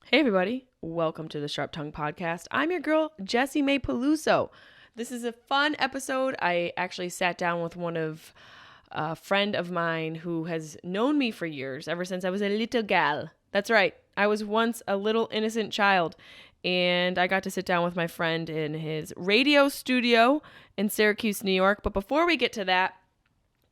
Hey everybody, welcome to the Sharp Tongue Podcast. I'm your girl, Jessimae Peluso. This is a fun episode. I actually sat down with a friend of mine who has known me for years, ever since I was a little gal. That's right, I was once a little innocent child, and I got to sit down with my friend in his radio studio in Syracuse, New York. But before we get to that,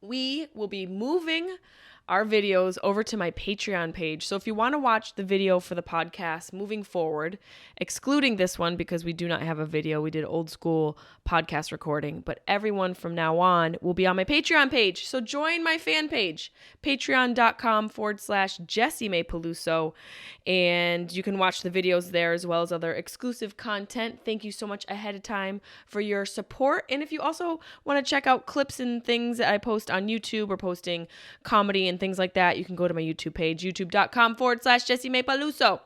we will be moving our videos over to my Patreon page. So if you want to watch the video for the podcast moving forward, excluding this one because we do not have a video, we did old school podcast recording, but everyone from now on will be on my Patreon page. So join my fan page, patreon.com/Jessimae Peluso, and you can watch the videos there as well as other exclusive content. Thank you so much ahead of time for your support. And if you also want to check out clips and things that I post on YouTube or posting comedy and things like that, you can go to my YouTube page, youtube.com/Jessimae Peluso.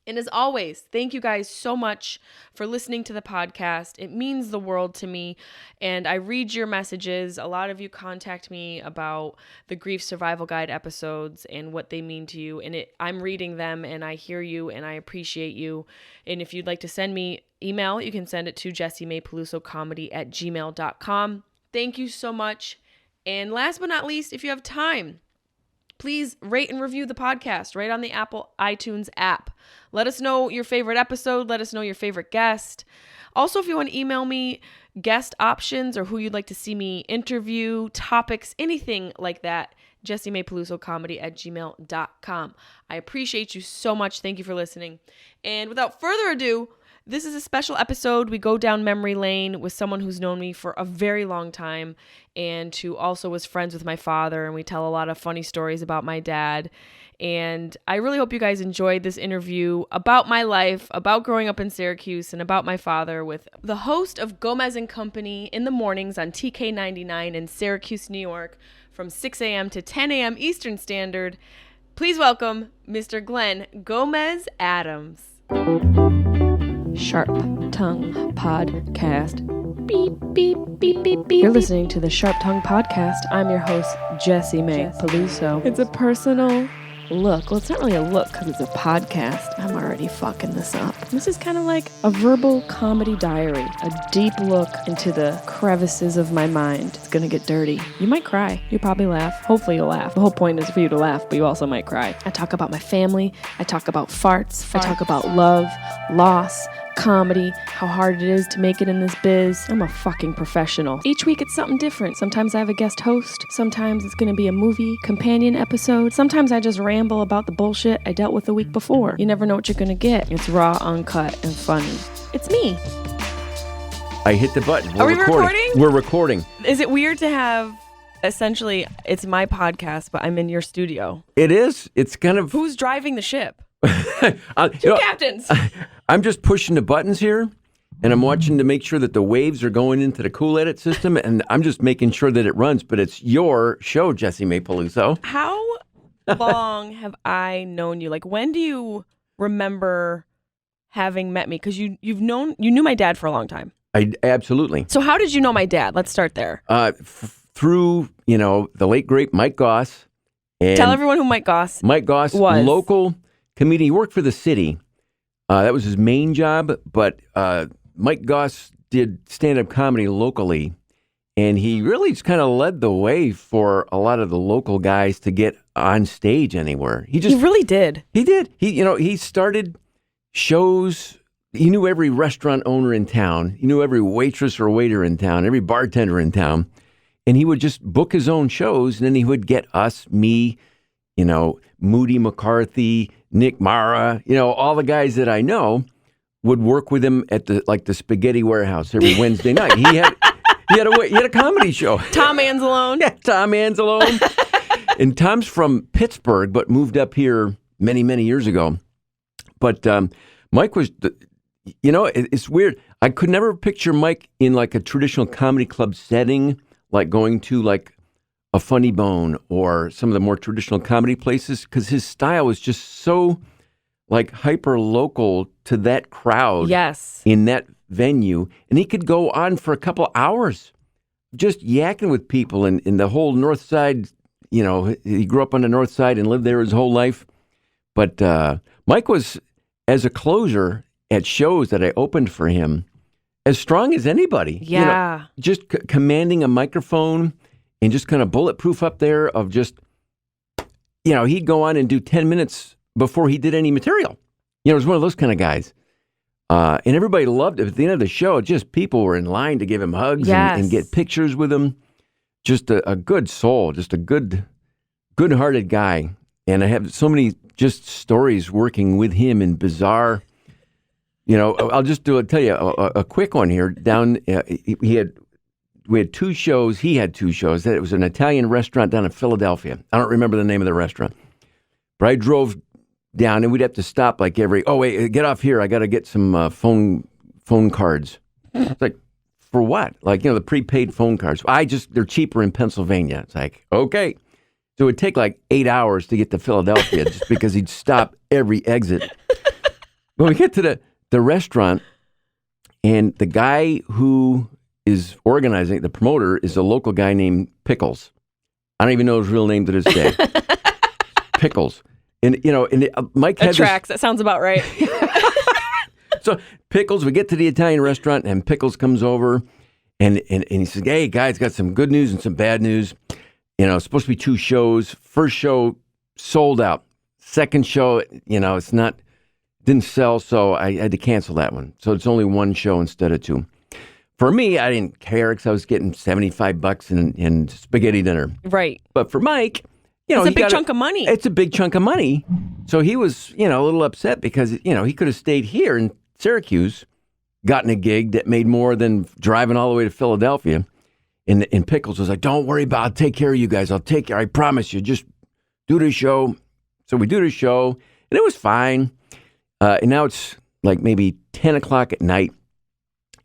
And as always, thank you guys so much for listening to the podcast. It means the world to me. And I read your messages. A lot of you contact me about the Grief Survival Guide episodes and what they mean to you. And I'm reading them and I hear you and I appreciate you. And if you'd like to send me email, you can send it to jessimaepelusocomedy@gmail.com. Thank you so much. And last but not least, if you have time, please rate and review the podcast right on the Apple iTunes app. Let us know your favorite episode. Let us know your favorite guest. Also, if you want to email me guest options or who you'd like to see me interview, topics, anything like that, jessimaepelusocomedy@gmail.com. I appreciate you so much. Thank you for listening. And without further ado, this is a special episode. We go down memory lane with someone who's known me for a very long time and who also was friends with my father. And we tell a lot of funny stories about my dad. And I really hope you guys enjoyed this interview about my life, about growing up in Syracuse, and about my father with the host of Gomez and Company in the mornings on TK99 in Syracuse, New York, from 6 a.m. to 10 a.m. Eastern Standard. Please welcome Mr. Glen Gomez Addams. Sharp Tongue Podcast. Beep, beep, beep, beep, beep. You're listening to the Sharp Tongue Podcast. I'm your host, Jessimae Peluso. It's a personal look. Well, it's not really a look because it's a podcast. I'm already fucking this up. This is kind of like a verbal comedy diary, a deep look into the crevices of my mind. It's gonna get dirty. You might cry. You probably laugh. Hopefully you'll laugh. The whole point is for you to laugh, but you also might cry. I talk about my family. I talk about farts. I talk about love, loss, comedy, how hard it is to make it in this biz. I'm a fucking professional. Each week it's something different. Sometimes I have a guest host. Sometimes it's going to be a movie companion episode. Sometimes I just ramble about the bullshit I dealt with the week before. You never know what you're going to get. It's raw, uncut, and funny. It's me. I hit the button. Are we recording? We're recording. Is it weird to have, essentially, it's my podcast, but I'm in your studio? It is. It's kind of... Who's driving the ship? Two captains. I'm just pushing the buttons here, and I'm watching to make sure that the waves are going into the Cool Edit system, and I'm just making sure that it runs. But it's your show, Jessimae Peluso. How long have I known you? Like, when do you remember having met me? Because you knew my dad for a long time. Absolutely. So how did you know my dad? Let's start there. Through, the late, great Mike Goss. And Tell everyone who Mike Goss was. Local comedian. He worked for the city. That was his main job, but Mike Goss did stand-up comedy locally, and he really just kind of led the way for a lot of the local guys to get on stage anywhere. He really did. He did. He started shows. He knew every restaurant owner in town. He knew every waitress or waiter in town, every bartender in town, and he would just book his own shows, and then he would get us, me, Moody McCarthy, Nick Mara, all the guys that I know would work with him at the Spaghetti Warehouse every Wednesday night. He had a comedy show. Tom Anzalone. Yeah, Tom Anzalone. And Tom's from Pittsburgh, but moved up here many, many years ago. But Mike was, it's weird. I could never picture Mike in like a traditional comedy club setting, like going to like a Funny Bone or some of the more traditional comedy places, because his style was just so like hyper local to that crowd. Yes. In that venue. And he could go on for a couple hours just yakking with people in the whole north side. He grew up on the north side and lived there his whole life. But Mike was as a closer at shows that I opened for him, as strong as anybody. Yeah. Just commanding a microphone and just kind of bulletproof up there of just, he'd go on and do 10 minutes before he did any material. It was one of those kind of guys. And everybody loved it. At the end of the show, just people were in line to give him hugs and get pictures with him. Just a good soul, just a good-hearted guy. And I have so many just stories working with him in bizarre, I'll just tell you a quick one here. We had 2 shows. He had 2 shows. It was an Italian restaurant down in Philadelphia. I don't remember the name of the restaurant. But I drove down, and we'd have to stop like wait, get off here. I got to get some phone cards. It's like, for what? Like, the prepaid phone cards. They're cheaper in Pennsylvania. It's like, okay. So it would take like 8 hours to get to Philadelphia just because he'd stop every exit. When we get to the restaurant, and the guy who is organizing, the promoter, is a local guy named Pickles. I don't even know his real name to this day. Pickles. And, Mike had tracks. That sounds about right. So Pickles, we get to the Italian restaurant, and Pickles comes over, and he says, hey, guys, got some good news and some bad news. It's supposed to be 2 shows. First show sold out. Second show, it's not, didn't sell, so I had to cancel that one. So it's only 1 show instead of 2. For me, I didn't care because I was getting $75 in spaghetti dinner. Right. But for Mike, it's a big chunk of money. It's a big chunk of money. So he was, a little upset because, he could have stayed here in Syracuse, gotten a gig that made more than driving all the way to Philadelphia. And Pickles was like, don't worry about it. I'll take care of you guys. I'll take care. I promise you. Just do the show. So we do the show, and it was fine. And now it's like maybe 10 o'clock at night.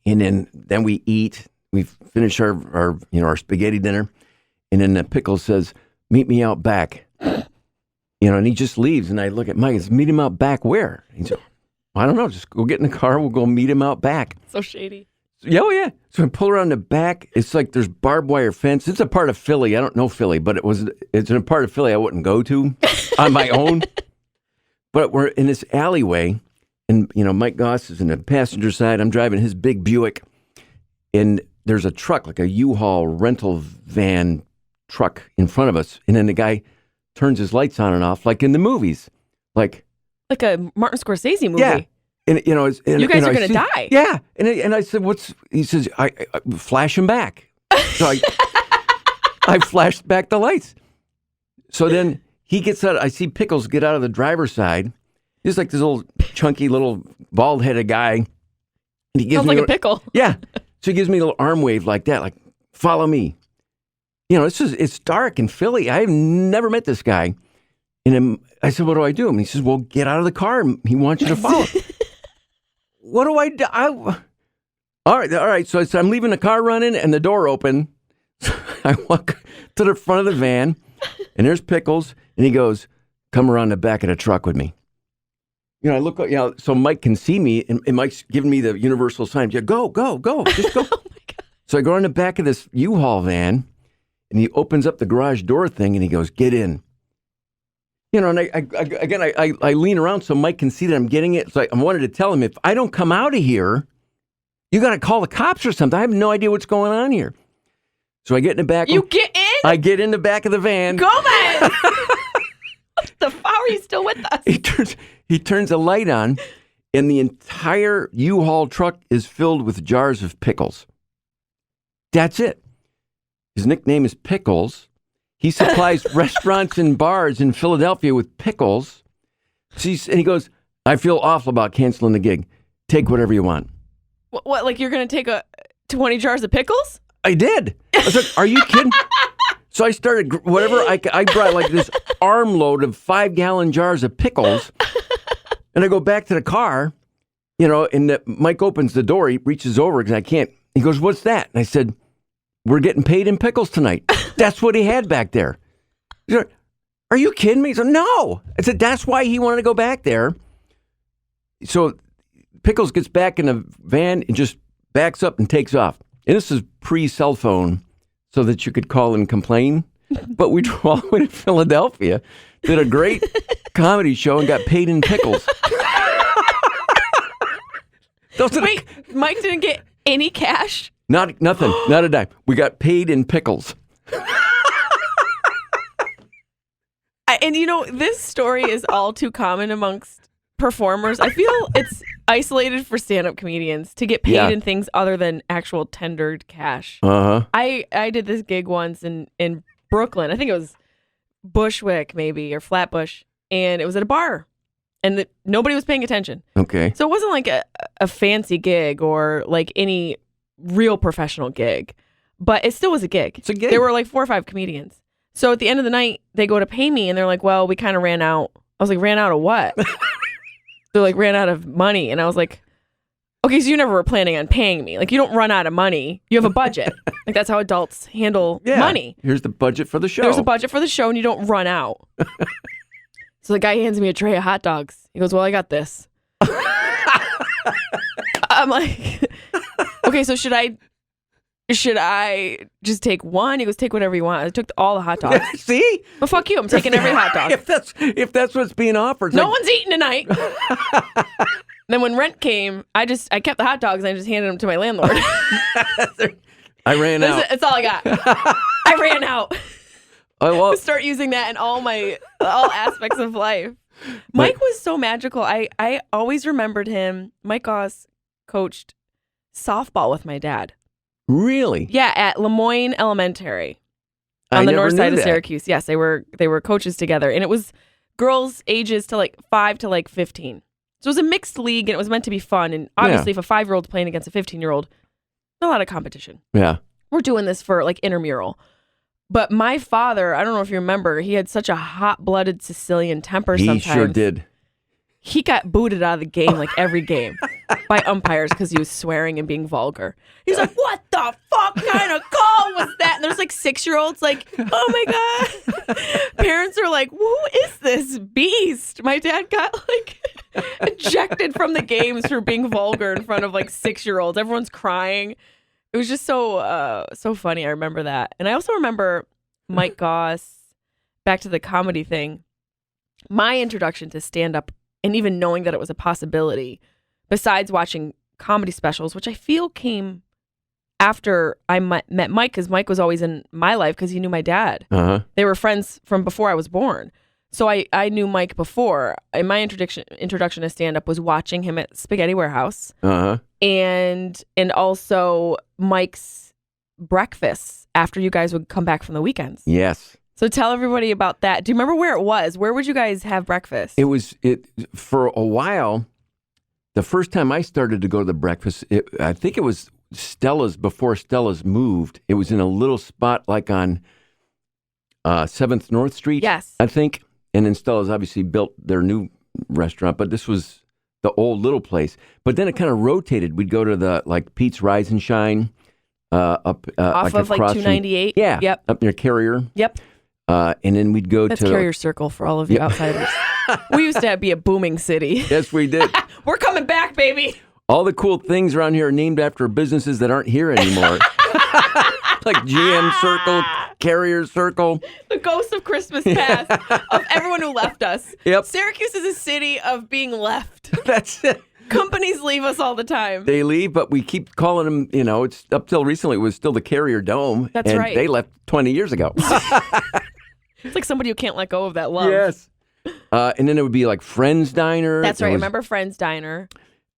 And then we eat. We finish our spaghetti dinner. And then Pickles says, meet me out back. And he just leaves. And I look at Mike and says, meet him out back where? He said, I don't know. Just go get in the car. We'll go meet him out back. So shady. Yeah, oh yeah. So I pull around the back. It's like there's barbed wire fence. It's a part of Philly. I don't know Philly, but it's a part of Philly I wouldn't go to on my own. But we're in this alleyway, and Mike Goss is in the passenger side. I'm driving his big Buick, and there's a truck, like a U-Haul rental van truck in front of us. And then the guy turns his lights on and off, like in the movies, like a Martin Scorsese movie. Yeah. And you guys are going to die. Yeah. And I said, he says, I flash him back. So I flashed back the lights. So then he gets out. I see Pickles get out of the driver's side. He's like this little chunky little bald headed guy. And he gives Sounds me like a pickle. Yeah. So he gives me a little arm wave like that, like, follow me. It's dark in Philly. I've never met this guy. And then I said, what do I do? And he says, well, get out of the car. He wants you to follow. What do I do? All right. So I said, I'm leaving the car running and the door open. So I walk to the front of the van, and there's Pickles, and he goes, come around the back of the truck with me. I look, so Mike can see me, and Mike's giving me the universal sign. Yeah, go, just go. Oh my God. So I go on the back of this U-Haul van, and he opens up the garage door thing, and he goes, get in. And I lean around so Mike can see that I'm getting it. So I wanted to tell him, if I don't come out of here, you got to call the cops or something. I have no idea what's going on here. So I get in the back. You get in? I get in the back of the van. Gomez! How are you still with us? He turns a light on, and the entire U-Haul truck is filled with jars of pickles. That's it. His nickname is Pickles. He supplies restaurants and bars in Philadelphia with pickles. And he goes, I feel awful about canceling the gig. Take whatever you want. What, like you're going to take 20 jars of pickles? I did. I was like, are you kidding? So I started, I brought like this armload of 5-gallon jars of pickles. And I go back to the car, and Mike opens the door. He reaches over because I can't. He goes, what's that? And I said, we're getting paid in pickles tonight. That's what he had back there. He said, are you kidding me? He said, no. I said, that's why he wanted to go back there. So Pickles gets back in the van and just backs up and takes off. And this is pre-cell phone so that you could call and complain. But we drove all the way to Philadelphia, did a great comedy show, and got paid in pickles. Wait, Mike didn't get any cash? Nothing. Not a dime. We got paid in pickles. And this story is all too common amongst performers. I feel it's isolated for stand-up comedians to get paid in things other than actual tendered cash. Uh-huh. I did this gig once in Brooklyn. I think it was Bushwick maybe, or Flatbush. And it was at a bar. And nobody was paying attention. Okay. So it wasn't like a fancy gig or like any real professional gig. But it still was a gig. It's a gig. There were like 4 or 5 comedians. So at the end of the night, they go to pay me and they're like, well, we kind of ran out. I was like, ran out of what? They're like, ran out of money. And I was like, okay, so you never were planning on paying me. Like, you don't run out of money. You have a budget. Like, that's how adults handle money. Here's the budget for the show. There's a budget for the show and you don't run out. So the guy hands me a tray of hot dogs. He goes, well, I got this. I'm like, okay, so should I just take one? He goes, take whatever you want. I took all the hot dogs. See? But fuck you, I'm taking every hot dog. If that's what's being offered. No one's eating tonight. Then when rent came, I kept the hot dogs and I just handed them to my landlord. I ran out. That's all I got. I ran out. Well, Start using that in all aspects of life. Mike was so magical. I always remembered him. Mike Goss coached softball with my dad. Really? Yeah, at Lemoyne Elementary on the north side of Syracuse. Yes, they were coaches together, and it was girls ages to like 5 to like 15. So it was a mixed league, and it was meant to be fun. And obviously, if a 5-year-old's playing against a 15-year-old, not a lot of competition. Yeah, we're doing this for like intramural. But my father, I don't know if you remember, he had such a hot-blooded Sicilian temper sometimes. He sure did. He got booted out of the game like every game by umpires because he was swearing and being vulgar. He's like, what the fuck kind of call was that? And there's like 6-year-olds like, oh my God. Parents are like, who is this beast? My dad got like ejected from the games for being vulgar in front of like 6-year-olds. Everyone's crying. It was just so funny. I remember that. And I also remember Mike Goss, back to the comedy thing, my introduction to stand-up and even knowing that it was a possibility, besides watching comedy specials, which I feel came after I met Mike, because Mike was always in my life because he knew my dad. Uh-huh. They were friends from before I was born. So I knew Mike before. And my introduction to stand-up was watching him at Spaghetti Warehouse. Uh-huh. And also Mike's breakfasts after you guys would come back from the weekends. Yes. So tell everybody about that. Do you remember where it was? Where would you guys have breakfast? It was for a while. The first time I started to go to the breakfast, I think it was Stella's, before Stella's moved. It was in a little spot like on 7th North Street. Yes. I think. And then Stella's obviously built their new restaurant, but this was the old little place. But then it kind of rotated. We'd go to the like Pete's Rise and Shine up off of like 298. Yeah. Yep. Up near Carrier. Yep. And then we'd go That's to Carrier Circle for all of you outsiders. We used to be a booming city. Yes, we did. We're coming back, baby. All the cool things around here are named after businesses that aren't here anymore. Like GM Circle, Carrier Circle. The ghost of Christmas past, of everyone who left us. Yep. Syracuse is a city of being left. That's it. Companies leave us all the time. They leave, but we keep calling them, it's up till recently, it was still the Carrier Dome. That's right. They left 20 years ago. It's like somebody who can't let go of that love. Yes. And then it would be like Friends Diner. That's right. Remember Friends Diner?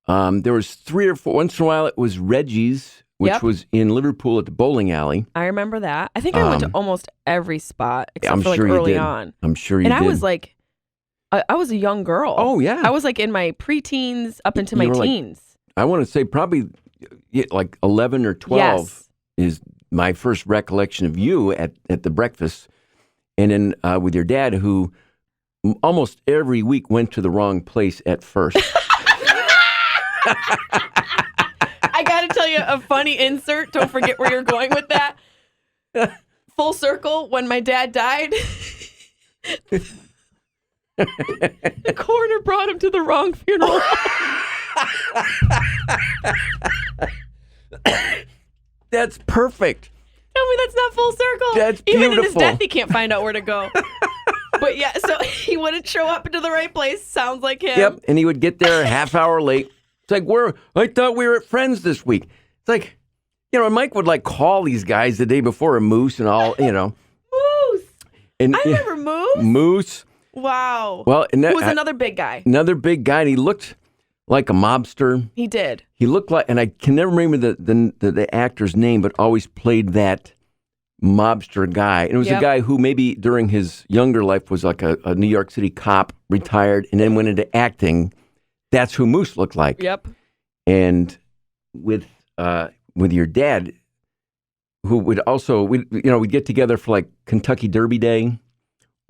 There was 3 or 4. Once in a while, it was Reggie's, which was in Liverpool at the bowling alley. I remember that. I think I went to almost every spot except for like sure early you did. on. I'm sure you did. And I was like, I was a young girl. Oh, yeah. I was like in my preteens up into my teens. I want to say probably like 11 or 12 is my first recollection of you at the breakfast. And then with your dad, who almost every week went to the wrong place at first. I got to tell you a funny insert. Don't forget where you're going with that. Full circle, when my dad died, the coroner brought him to the wrong funeral. That's perfect. Tell me that's not full circle. That's beautiful. Even in his death, he can't find out where to go. But yeah, so he wouldn't show up into the right place. Sounds like him. Yep, and he would get there a half hour late. It's like, I thought we were at Friends this week. It's like, Mike would like call these guys the day before a Moose and all, Moose. And, I remember Moose. Moose. Wow. Well, and who was another big guy. Another big guy, and he looked like a mobster. He did. He looked like, and I can never remember the actor's name, but always played that mobster guy. And it was a guy who maybe during his younger life was like a New York City cop, retired, and then went into acting. That's who Moose looked like. Yep. And with your dad, who would also, we'd get together for like Kentucky Derby Day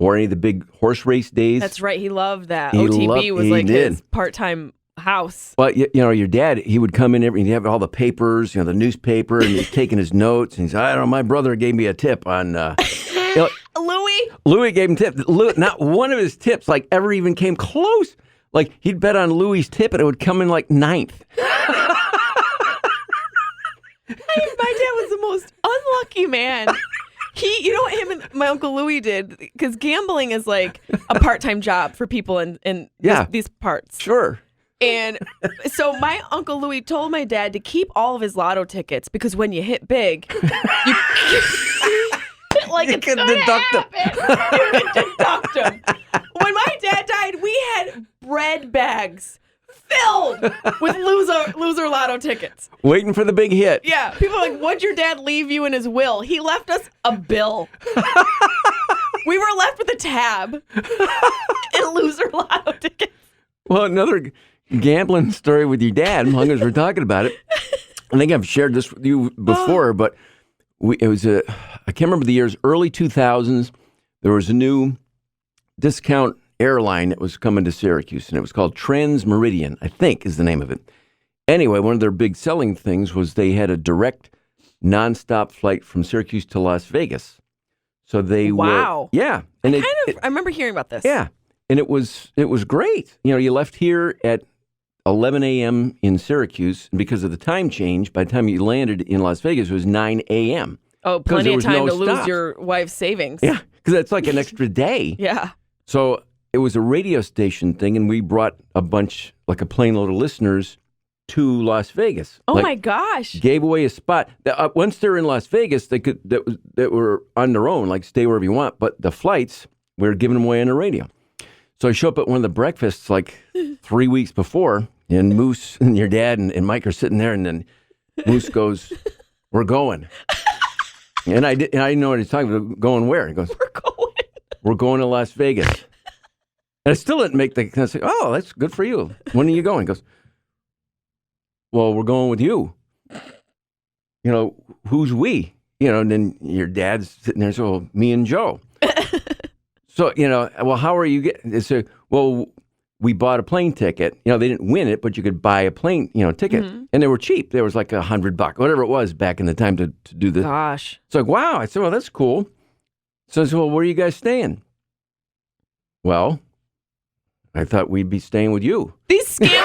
or any of the big horse race days. That's right. He loved that. OTB was like his part-time house. But, your dad, he would come in he'd have all the papers, the newspaper, and he's taking his notes. And he's, I don't know, my brother gave me a tip on... Louis? Louis gave him tips. Not one of his tips, like, ever even came close. Like, he'd bet on Louis' tip, and it would come in, like, ninth. My dad was the most unlucky man. You know what him and my Uncle Louis did? Because gambling is like a part-time job for people in these parts. Sure. And so my Uncle Louis told my dad to keep all of his lotto tickets because when you hit big, you can deduct them. You can deduct them. When my dad died, we had bread bags filled with loser lotto tickets. Waiting for the big hit. Yeah. People are like, what'd your dad leave you in his will? He left us a bill. We were left with a tab and loser lotto tickets. Well, another gambling story with your dad, as long as we're talking about it. I think I've shared this with you before, but I can't remember the years, early 2000s, there was a new discount airline that was coming to Syracuse, and it was called Transmeridian, I think is the name of it. Anyway, one of their big selling things was they had a direct nonstop flight from Syracuse to Las Vegas. So they Wow. Yeah. And I remember hearing about this. Yeah. And it was great. You left here at 11 a.m. in Syracuse, and because of the time change, by the time you landed in Las Vegas, it was 9 a.m. Oh, plenty of time to lose your wife's savings. Yeah, because that's like an extra day. Yeah. So it was a radio station thing, and we brought a bunch, like a plane load of listeners, to Las Vegas. Oh my gosh! Gave away a spot. Once they're in Las Vegas, they could that were on their own, like stay wherever you want. But the flights, we were giving them away on the radio. So I show up at one of the breakfasts like 3 weeks before, and Moose and your dad and Mike are sitting there, and then Moose goes, "We're going." And I didn't know what he's talking about. Going where? He goes, We're going to Las Vegas. And I still didn't make the. I said, "Oh, that's good for you. When are you going?" He goes, "Well, we're going with you." Who's we? And then your dad's sitting there, so me and Joe. So, well, how are you getting? They said, well, we bought a plane ticket. They didn't win it, but you could buy a plane, ticket. Mm-hmm. And they were cheap. There was like $100, whatever it was back in the time to do this. Gosh. It's like, wow. I said, well, that's cool. So I said, well, where are you guys staying? Well, I thought we'd be staying with you. These scam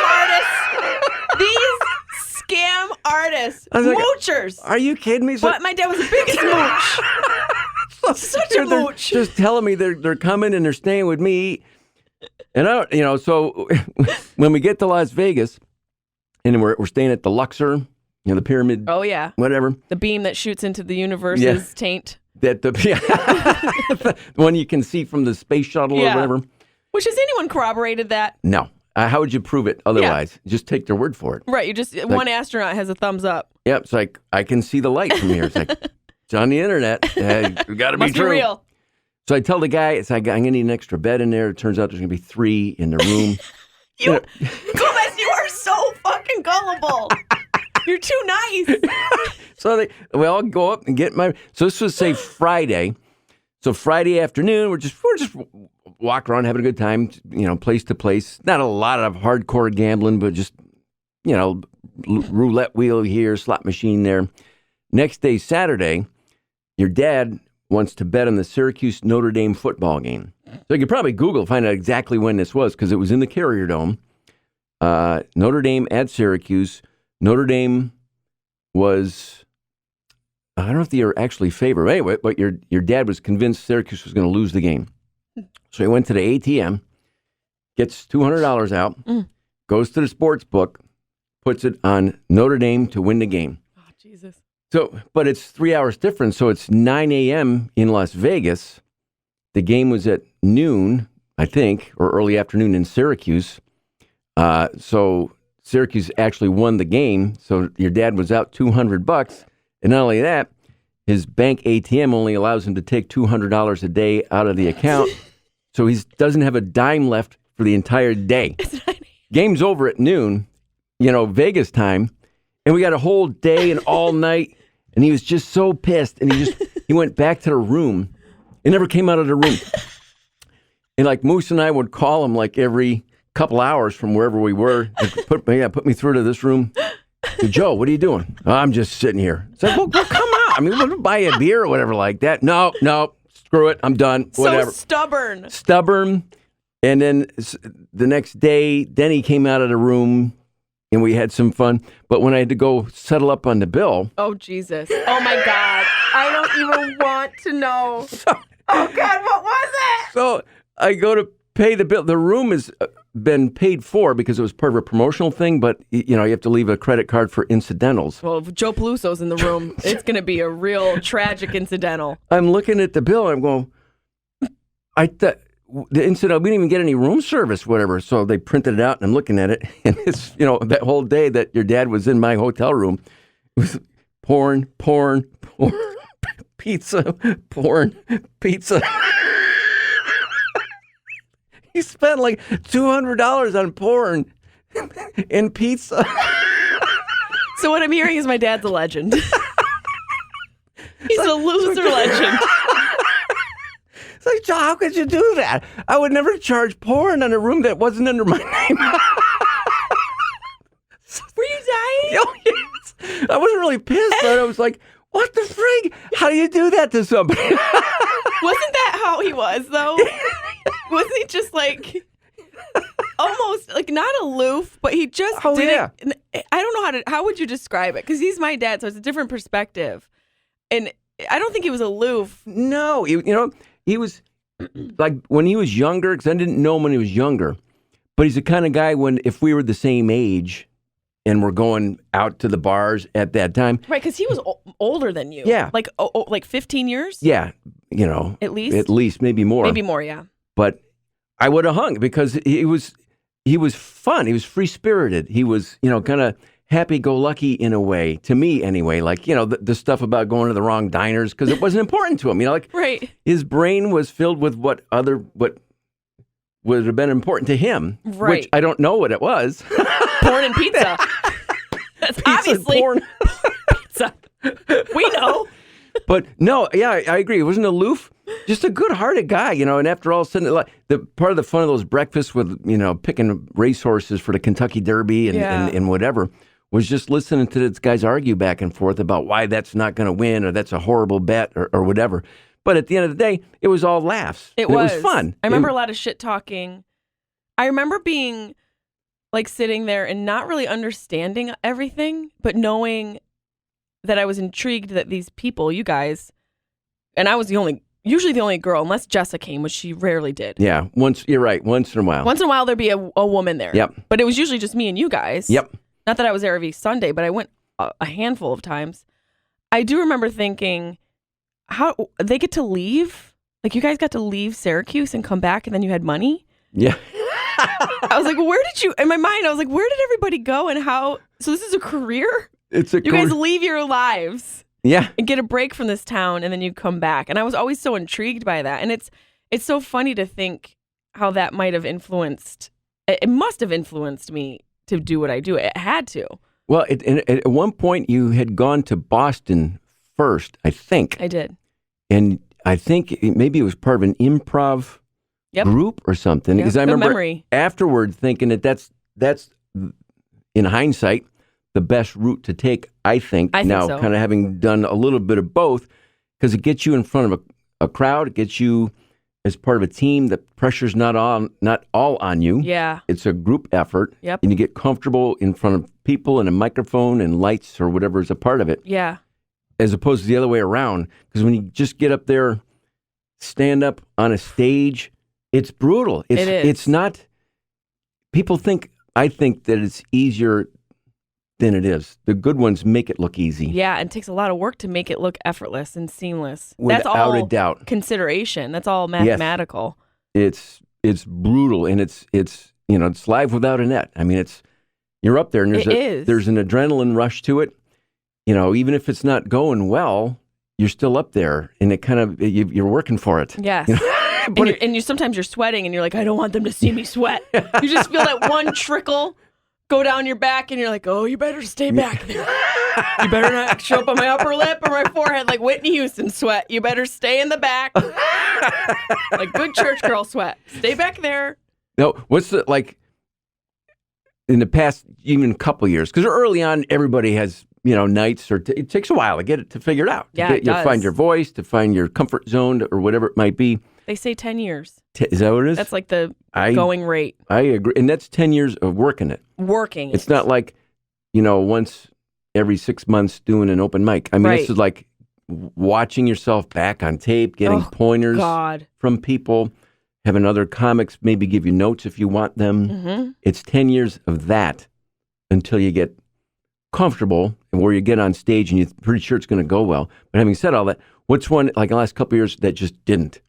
artists. Moochers. Like, are you kidding me? But my dad was the biggest mooch. Such a mooch. Just telling me they're coming and they're staying with me. And I don't, so when we get to Las Vegas and we're staying at the Luxor, the pyramid. Oh yeah. Whatever. The beam that shoots into the universe's taint. The one you can see from the space shuttle or whatever. Which has anyone corroborated that? No. How would you prove it otherwise? Just take their word for it. Right. One astronaut has a thumbs up. Yep. It's like, I can see the light from here. It's like, it's on the internet. It's got to be true. Must be real. So I tell the guy, I'm going to need an extra bed in there. It turns out there's going to be 3 in the room. Gomez, you are so fucking gullible. You're too nice. So we all go up and get so this was, say, Friday. So Friday afternoon, we're just walking around having a good time, place to place. Not a lot of hardcore gambling, but just, roulette wheel here, slot machine there. Next day, Saturday, your dad wants to bet on the Syracuse Notre Dame football game. So you could probably Google, find out exactly when this was, because it was in the Carrier Dome. Notre Dame at Syracuse. Notre Dame was, I don't know if they were actually favored. Anyway, but your dad was convinced Syracuse was going to lose the game. So he went to the ATM, gets $200 out, goes to the sports book, puts it on Notre Dame to win the game. Oh, Jesus. So, but it's 3 hours difference. So it's 9 a.m. in Las Vegas. The game was at noon, I think, or early afternoon in Syracuse. So Syracuse actually won the game. So your dad was out $200. And not only that, his bank ATM only allows him to take $200 a day out of the account. So he doesn't have a dime left for the entire day. Game's over at noon, Vegas time. And we got a whole day and all night. And he was just so pissed. And he went back to the room. He never came out of the room. And like Moose and I would call him like every couple hours from wherever we were. Put me through to this room. Joe, what are you doing? Oh, I'm just sitting here. It's like, well, come on. I mean, we'll buy you a beer or whatever like that. No, screw it. I'm done. Whatever. So Stubborn. And then the next day, then he came out of the room and we had some fun. But when I had to go settle up on the bill. Oh, Jesus. Oh, my God. I don't even want to know. Oh, God, what was it? So I go to pay the bill. The room has been paid for because it was part of a promotional thing, but you have to leave a credit card for incidentals. Well, if Joe Peluso's in the room, it's going to be a real tragic incidental. I'm looking at the bill and I'm going, the incident, we didn't even get any room service, whatever. So they printed it out and I'm looking at it. And it's, that whole day that your dad was in my hotel room, it was porn, pizza, porn, pizza. He spent like $200 on porn and pizza. So what I'm hearing is my dad's a legend. He's a loser legend. It's like, Joe, how could you do that? I would never charge porn on a room that wasn't under my name. Were you dying? Oh, yes. I wasn't really pissed, but I was like, what the frig? How do you do that to somebody? Wasn't that how he was, though? Wasn't he just like almost like not aloof, but he just didn't. Yeah. I don't know how would you describe it? Because he's my dad, so it's a different perspective. And I don't think he was aloof. No, he was like when he was younger, because I didn't know him when he was younger, but he's the kind of guy if we were the same age and we're going out to the bars at that time. Right, because he was older than you. Yeah. Like 15 years? Yeah, At least? At least, maybe more. Maybe more, yeah. But I would have hung because he was fun. He was free-spirited. He was, kind of happy-go-lucky in a way, to me anyway. Like, the stuff about going to the wrong diners because it wasn't important to him. Right. His brain was filled with what would have been important to him, right. Which I don't know what it was. Porn and pizza. That's pizza obviously porn. Pizza. We know. But no, yeah, I agree. It wasn't aloof. Just a good-hearted guy, and after all, sudden, the part of the fun of those breakfasts with, picking racehorses for the Kentucky Derby and whatever was just listening to this guys argue back and forth about why that's not going to win or that's a horrible bet or whatever. But at the end of the day, it was all laughs. It was fun. I remember a lot of shit talking. I remember being like sitting there and not really understanding everything, but knowing that I was intrigued that these people, you guys, and I was usually the only girl, unless Jessica came, which she rarely did. Yeah, you're right. Once in a while. Once in a while, there'd be a woman there. Yep. But it was usually just me and you guys. Yep. Not that I was there every Sunday, but I went a handful of times. I do remember thinking, how they get to leave? Like, you guys got to leave Syracuse and come back, and then you had money? Yeah. I was like, where did you, in my mind, I was like, where did everybody go and how? So this is a career? You guys leave your lives. Yeah. And get a break from this town, and then you come back. And I was always so intrigued by that. And it's so funny to think how that might have influenced, it must have influenced me to do what I do. It had to. Well, at one point you had gone to Boston first, I think. I did. And I think maybe it was part of an improv group or something. Because I remember afterward thinking that's in hindsight, the best route to take, I think now, so. Kind of having done a little bit of both, because it gets you in front of a crowd, it gets you as part of a team. The pressure's not all on you. Yeah. It's a group effort. Yep. And you get comfortable in front of people and a microphone and lights or whatever is a part of it. Yeah. As opposed to the other way around. Because when you just get up there, stand up on a stage, it's brutal. It is. It's not, I think that it's easier than it is. The good ones make it look easy. Yeah, and it takes a lot of work to make it look effortless and seamless. Without That's all a doubt. consideration. That's all mathematical. Yes. It's brutal, and it's live without a net. I mean, you're up there, and there's an adrenaline rush to it. Even if it's not going well, you're still up there, and it kind of you're working for it. Yes. And sometimes you're sweating, and you're like, I don't want them to see me sweat. You just feel that one trickle go down your back, and you're like, oh, you better stay back there. You better not show up on my upper lip or my forehead like Whitney Houston sweat. You better stay in the back. Like good church girl sweat. Stay back there. No, what's the, like, in the past, even couple years, because early on, everybody has, nights, or it takes a while to get it to figure it out. Yeah, it does. To find your voice, to find your comfort zone, or whatever it might be. They say 10 years. Is that what it is? That's like the going rate. I agree. And that's 10 years of working it. It's not like, once every 6 months doing an open mic. I mean, This is like watching yourself back on tape, getting pointers from people, having other comics maybe give you notes if you want them. Mm-hmm. It's 10 years of that until you get comfortable and where you get on stage and you're pretty sure it's going to go well. But having said all that, what's one, like the last couple of years, that just didn't?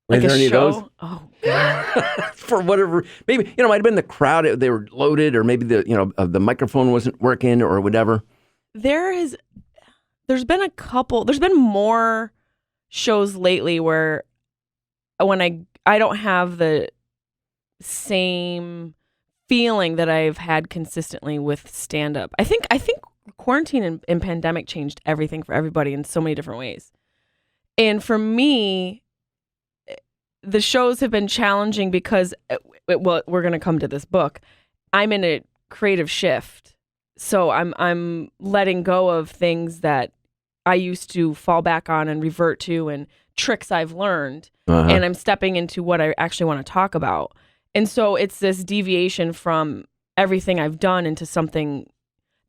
Like there a any show? Of those? Oh, God. For whatever, maybe, it might have been the crowd, they were loaded, or maybe the microphone wasn't working or whatever. There's been more shows lately where when I don't have the same feeling that I've had consistently with stand-up. I think quarantine and pandemic changed everything for everybody in so many different ways. And for me, the shows have been challenging because, well, we're going to come to this book. I'm in a creative shift. So I'm letting go of things that I used to fall back on and revert to, and tricks I've learned. And I'm stepping into what I actually want to talk about. And so it's this deviation from everything I've done into something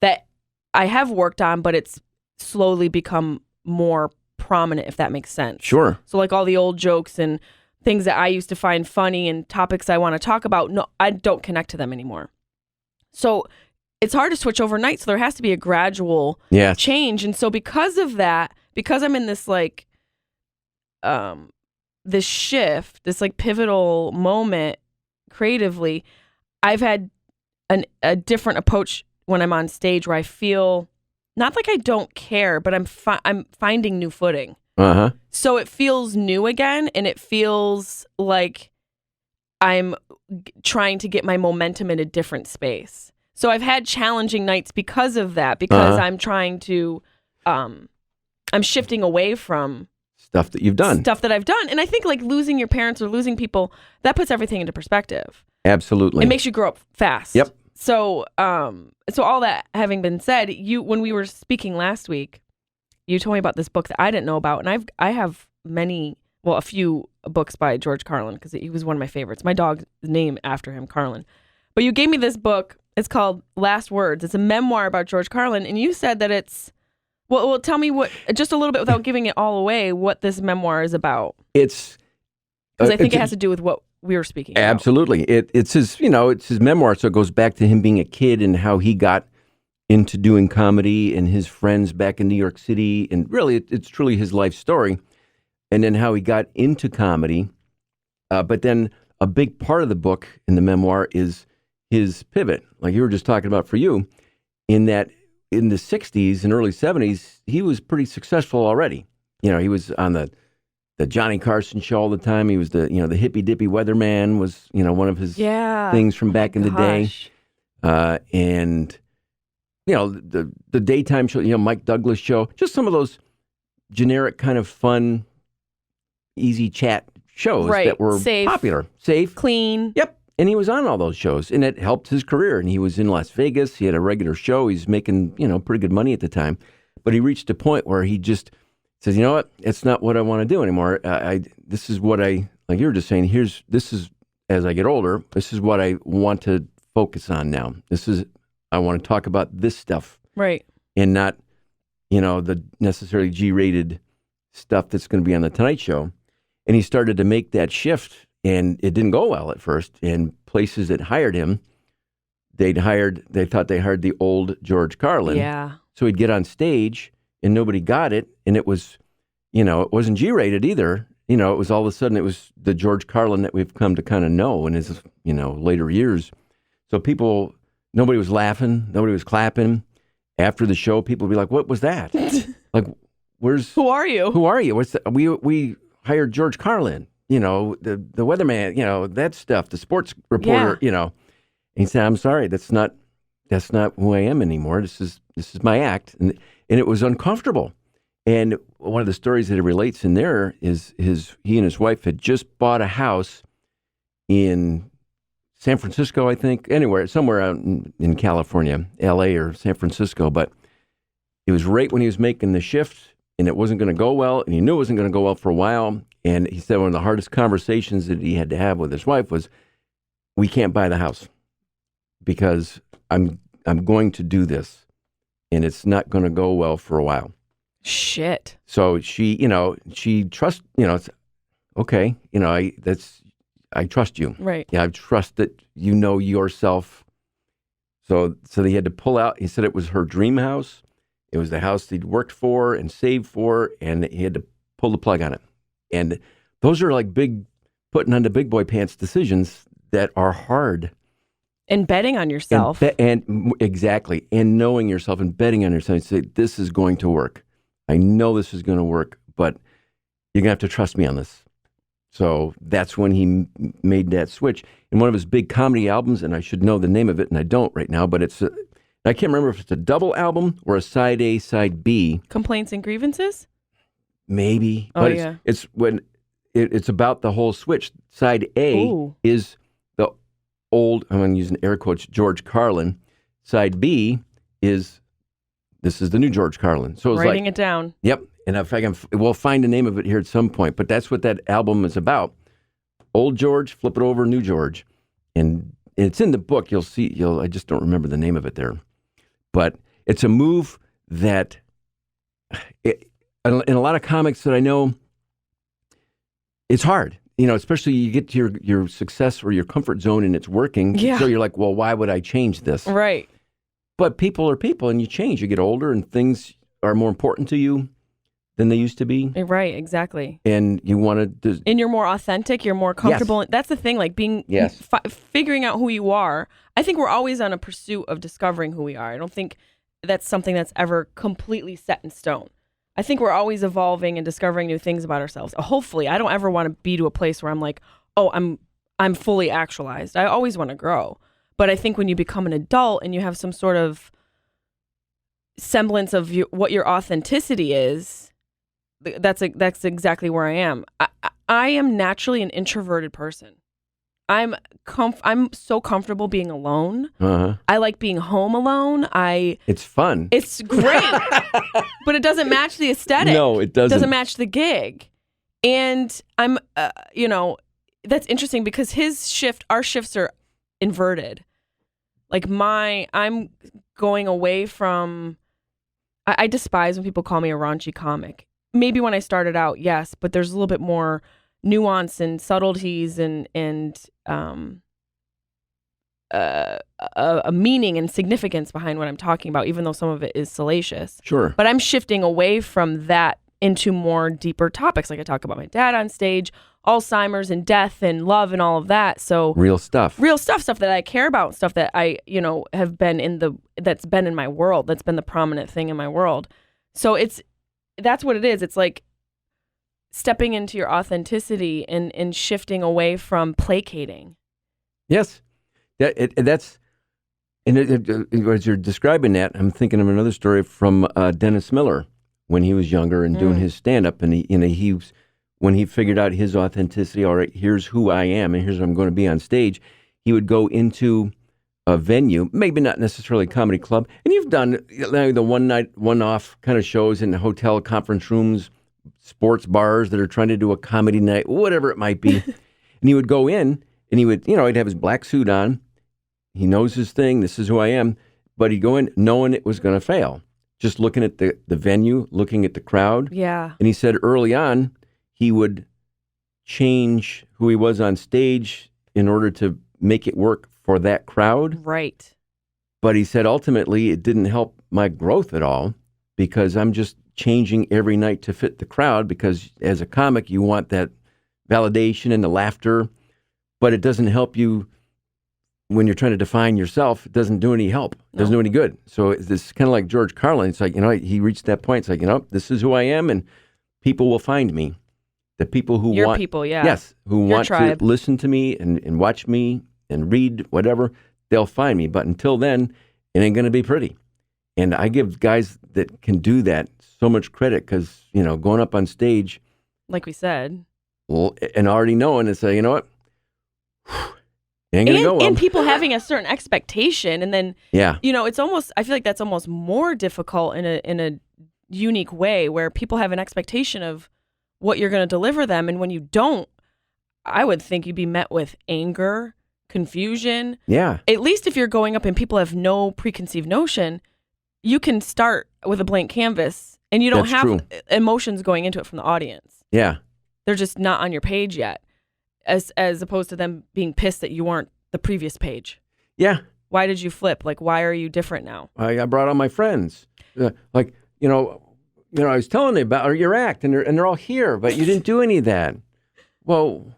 that I have worked on, but it's slowly become more prominent, if that makes sense. Sure. So like all the old jokes and things that I used to find funny and topics I want to talk about, no, I don't connect to them anymore. So it's hard to switch overnight. So there has to be a gradual change. And so because of that, because I'm in this like, this shift, this like pivotal moment creatively, I've had a different approach when I'm on stage where I feel not like I don't care, but I'm finding new footing. So it feels new again, and it feels like I'm trying to get my momentum in a different space. So I've had challenging nights because of that, because I'm trying to, I'm shifting away from stuff that you've done. Stuff that I've done. And I think like losing your parents or losing people, that puts everything into perspective. Absolutely. It makes you grow up fast. Yep. So, so all that having been said, when we were speaking last week, you told me about this book that I didn't know about, and I have a few books by George Carlin, because he was one of my favorites. My dog's named after him, Carlin. But you gave me this book. It's called Last Words. It's a memoir about George Carlin, and you said that it's well. Tell me just a little bit without giving it all away, what this memoir is about. It's because I think it has to do with what we were speaking about. Absolutely. It's his memoir, so it goes back to him being a kid and how he got into doing comedy and his friends back in New York City, and really it's truly his life story, and then how he got into comedy. But then a big part of the book in the memoir is his pivot, like you were just talking about for you, in that in the 60s and early 70s, he was pretty successful already. He was on the Johnny Carson show all the time. He was the hippy dippy weatherman was, one of his things from back in the day. And the daytime show, Mike Douglas show, just some of those generic kind of fun, easy chat shows that were popular. Safe. Clean. Yep. And he was on all those shows, and it helped his career. And he was in Las Vegas. He had a regular show. He's making, pretty good money at the time. But he reached a point where he just says, you know what? It's not what I want to do anymore. This is what like you were just saying, as I get older, this is what I want to focus on now. I want to talk about this stuff. Right. And not, the necessarily G-rated stuff that's going to be on the Tonight Show. And he started to make that shift, and it didn't go well at first. And places that hired him they thought they hired the old George Carlin. Yeah. So he'd get on stage and nobody got it. And it was, it wasn't G-rated either. It was all of a sudden, it was the George Carlin that we've come to kind of know in his, later years. So nobody was laughing, nobody was clapping. After the show, people would be like, "What was that? Like, Who are you? Who are you? What's that? We hired George Carlin, the weatherman, that stuff, the sports reporter, And he said, "I'm sorry, that's not who I am anymore. This is my act." And it was uncomfortable. And one of the stories that it relates in there is he and his wife had just bought a house in San Francisco, I think, somewhere out in California, L.A. or San Francisco. But it was right when he was making the shift, and it wasn't going to go well, and he knew it wasn't going to go well for a while. And he said one of the hardest conversations that he had to have with his wife was, "We can't buy the house because I'm going to do this, and it's not going to go well for a while." Shit. So she trusts, it's okay. I trust you. Right. Yeah, I trust that you know yourself. So they had to pull out. He said it was her dream house. It was the house he'd worked for and saved for, and he had to pull the plug on it. And those are like putting on the big boy pants decisions that are hard. And betting on yourself. And exactly. And knowing yourself and betting on yourself and say, this is going to work. I know this is going to work, but you're going to have to trust me on this. So that's when he made that switch. In one of his big comedy albums, and I should know the name of it, and I don't right now, but I can't remember if it's a double album or a side A, side B. Complaints and Grievances? Maybe. Oh, but yeah. It's when it's about the whole switch. Side A is the old, I'm going to use an air quotes, George Carlin. Side B this is the new George Carlin. So it's writing it down. Yep. And if we'll find the name of it here at some point. But that's what that album is about. Old George, flip it over, new George. And it's in the book. You'll see, I just don't remember the name of it there. But it's a move that, in a lot of comics that I know, it's hard. Especially you get to your success or your comfort zone and it's working. Yeah. So you're like, well, why would I change this? Right. But people are people and you change. You get older and things are more important to you than they used to be. Right, exactly. And you want to... And you're more authentic, you're more comfortable. Yes. That's the thing, like being... Yes. Figuring out who you are. I think we're always on a pursuit of discovering who we are. I don't think that's something that's ever completely set in stone. I think we're always evolving and discovering new things about ourselves. Hopefully, I don't ever want to be to a place where I'm like, oh, I'm fully actualized. I always want to grow. But I think when you become an adult and you have some sort of semblance of what your authenticity is, that's exactly where I am. I am naturally an introverted person. I'm so comfortable being alone. Uh-huh. I like being home alone. It's fun. It's great, but it doesn't match the aesthetic. No, it doesn't. It doesn't match the gig. And I'm, that's interesting because our shifts are inverted. Like I'm going away from, I despise when people call me a raunchy comic. Maybe when I started out, yes, but there's a little bit more nuance and subtleties and a meaning and significance behind what I'm talking about, even though some of it is salacious. Sure. But I'm shifting away from that into more deeper topics. Like I talk about my dad on stage, Alzheimer's and death and love and all of that. So real stuff that I care about, stuff that I, have been that's been in my world. That's been the prominent thing in my world. So that's what it is. It's like stepping into your authenticity and shifting away from placating. Yes. As you're describing that, I'm thinking of another story from Dennis Miller when he was younger and doing his stand-up. And when he figured out his authenticity, all right, here's who I am and here's what I'm going to be on stage, he would go into a venue, maybe not necessarily a comedy club. And you've done the one-night, one-off kind of shows in hotel conference rooms, sports bars that are trying to do a comedy night, whatever it might be. And he would go in and he would, he'd have his black suit on. He knows his thing. This is who I am. But he'd go in knowing it was going to fail. Just looking at the venue, looking at the crowd. Yeah. And he said early on, he would change who he was on stage in order to make it work for that crowd. Right. But he said ultimately it didn't help my growth at all because I'm just changing every night to fit the crowd because as a comic, you want that validation and the laughter, but it doesn't help you when you're trying to define yourself. It doesn't do any help. It doesn't do any good. So it's kind of like George Carlin. It's like, he reached that point. It's like, this is who I am and people will find me. The people who Your want, people, yeah. Yes, who Your want tribe. to listen to me and watch me and read whatever, they'll find me. But until then, it ain't going to be pretty. And I give guys that can do that so much credit because, going up on stage. Like we said. Well, and already knowing and say, you know what? It ain't going to go well. And people having a certain expectation. And then, yeah. It's almost, I feel like that's almost more difficult in a unique way where people have an expectation of what you're going to deliver them. And when you don't, I would think you'd be met with anger, confusion. Yeah. At least if you're going up and people have no preconceived notion, you can start with a blank canvas and you don't have emotions going into it from the audience. Yeah. They're just not on your page yet, as opposed to them being pissed that you weren't the previous page. Yeah. Why did you flip? Like, why are you different now? I brought all my friends. I was telling them about your act, and they're all here, but you didn't do any of that. Well,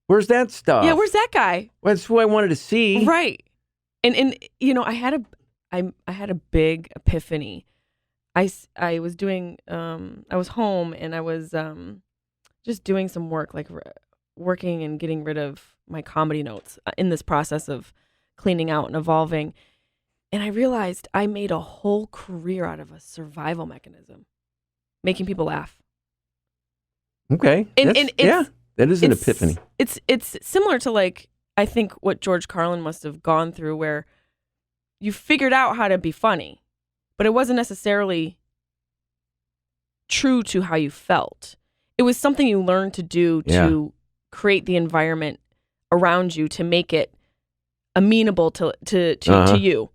where's that stuff? Yeah, where's that guy? Well, that's who I wanted to see. Right. And I had a big epiphany. I was doing I was home and I was just doing some work, like working and getting rid of my comedy notes in this process of cleaning out and evolving. And I realized I made a whole career out of a survival mechanism, making people laugh. Okay. That is an epiphany. It's similar to, like, I think what George Carlin must have gone through, where you figured out how to be funny, but it wasn't necessarily true to how you felt. It was something you learned to do to create the environment around you to make it amenable to you.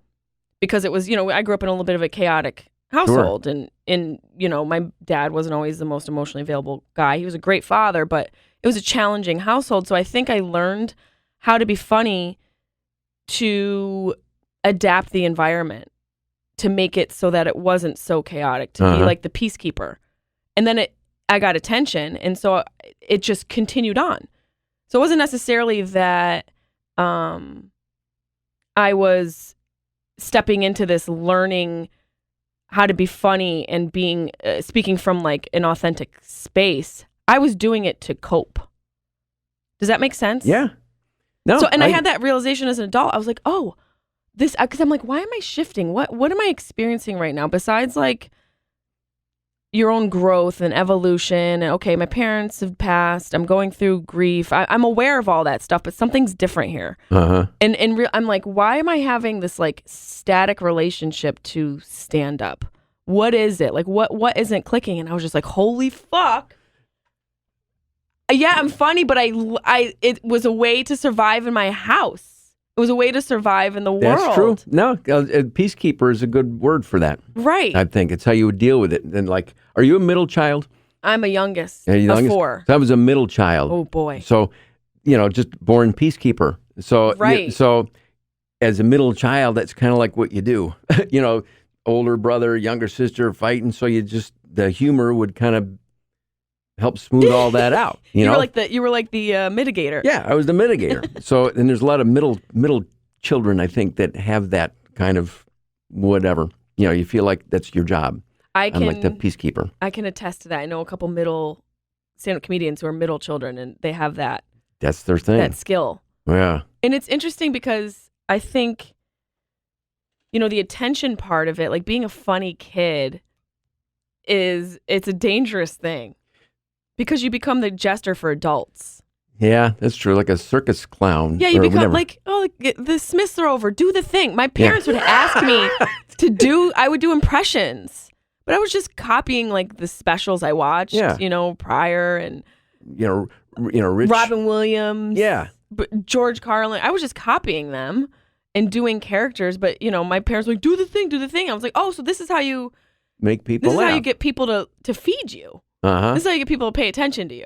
Because it was, I grew up in a little bit of a chaotic household, and my dad wasn't always the most emotionally available guy. He was a great father, but it was a challenging household. So I think I learned how to be funny to adapt the environment to make it so that it wasn't so chaotic, to be like the peacekeeper. And then I got attention, and so it just continued on. So it wasn't necessarily that I was stepping into this learning how to be funny and being speaking from like an authentic space. I was doing it to cope. Does that make sense? Yeah. No. So, and I had that realization as an adult. I was like, oh, this, because I'm like, why am I shifting? What am I experiencing right now? Besides like your own growth and evolution. And okay, my parents have passed. I'm going through grief. I'm aware of all that stuff, but something's different here. And I'm like, why am I having this like static relationship to stand up? What is it? Like, what isn't clicking? And I was just like, holy fuck. Yeah, I'm funny, but it was a way to survive in my house. It was a way to survive in the world. That's true. No, peacekeeper is a good word for that. Right. I think it's how you would deal with it. And like, are you a middle child? I'm a youngest of four. So I was a middle child. Oh boy. So, just born peacekeeper. So, right. So as a middle child, that's kind of like what you do. Older brother, younger sister fighting. So the humor would kind of help smooth all that out. You were like the mitigator. Yeah, I was the mitigator. So, and there's a lot of middle children, I think, that have that kind of whatever. You feel like that's your job. I'm like the peacekeeper. I can attest to that. I know a couple middle stand-up comedians who are middle children, and they have that. That's their thing. That skill. Yeah. And it's interesting because I think, the attention part of it, like being a funny kid, it's a dangerous thing. Because you become the jester for adults. Yeah, that's true. Like a circus clown. Yeah, you become like the Smiths are over. Do the thing. My parents would ask me I would do impressions. But I was just copying like the specials I watched, prior and Rich. Robin Williams. Yeah. George Carlin. I was just copying them and doing characters. But, my parents were like, do the thing. I was like, oh, so this is how you make people laugh. This is how you get people to feed you. This is how you get people to pay attention to you.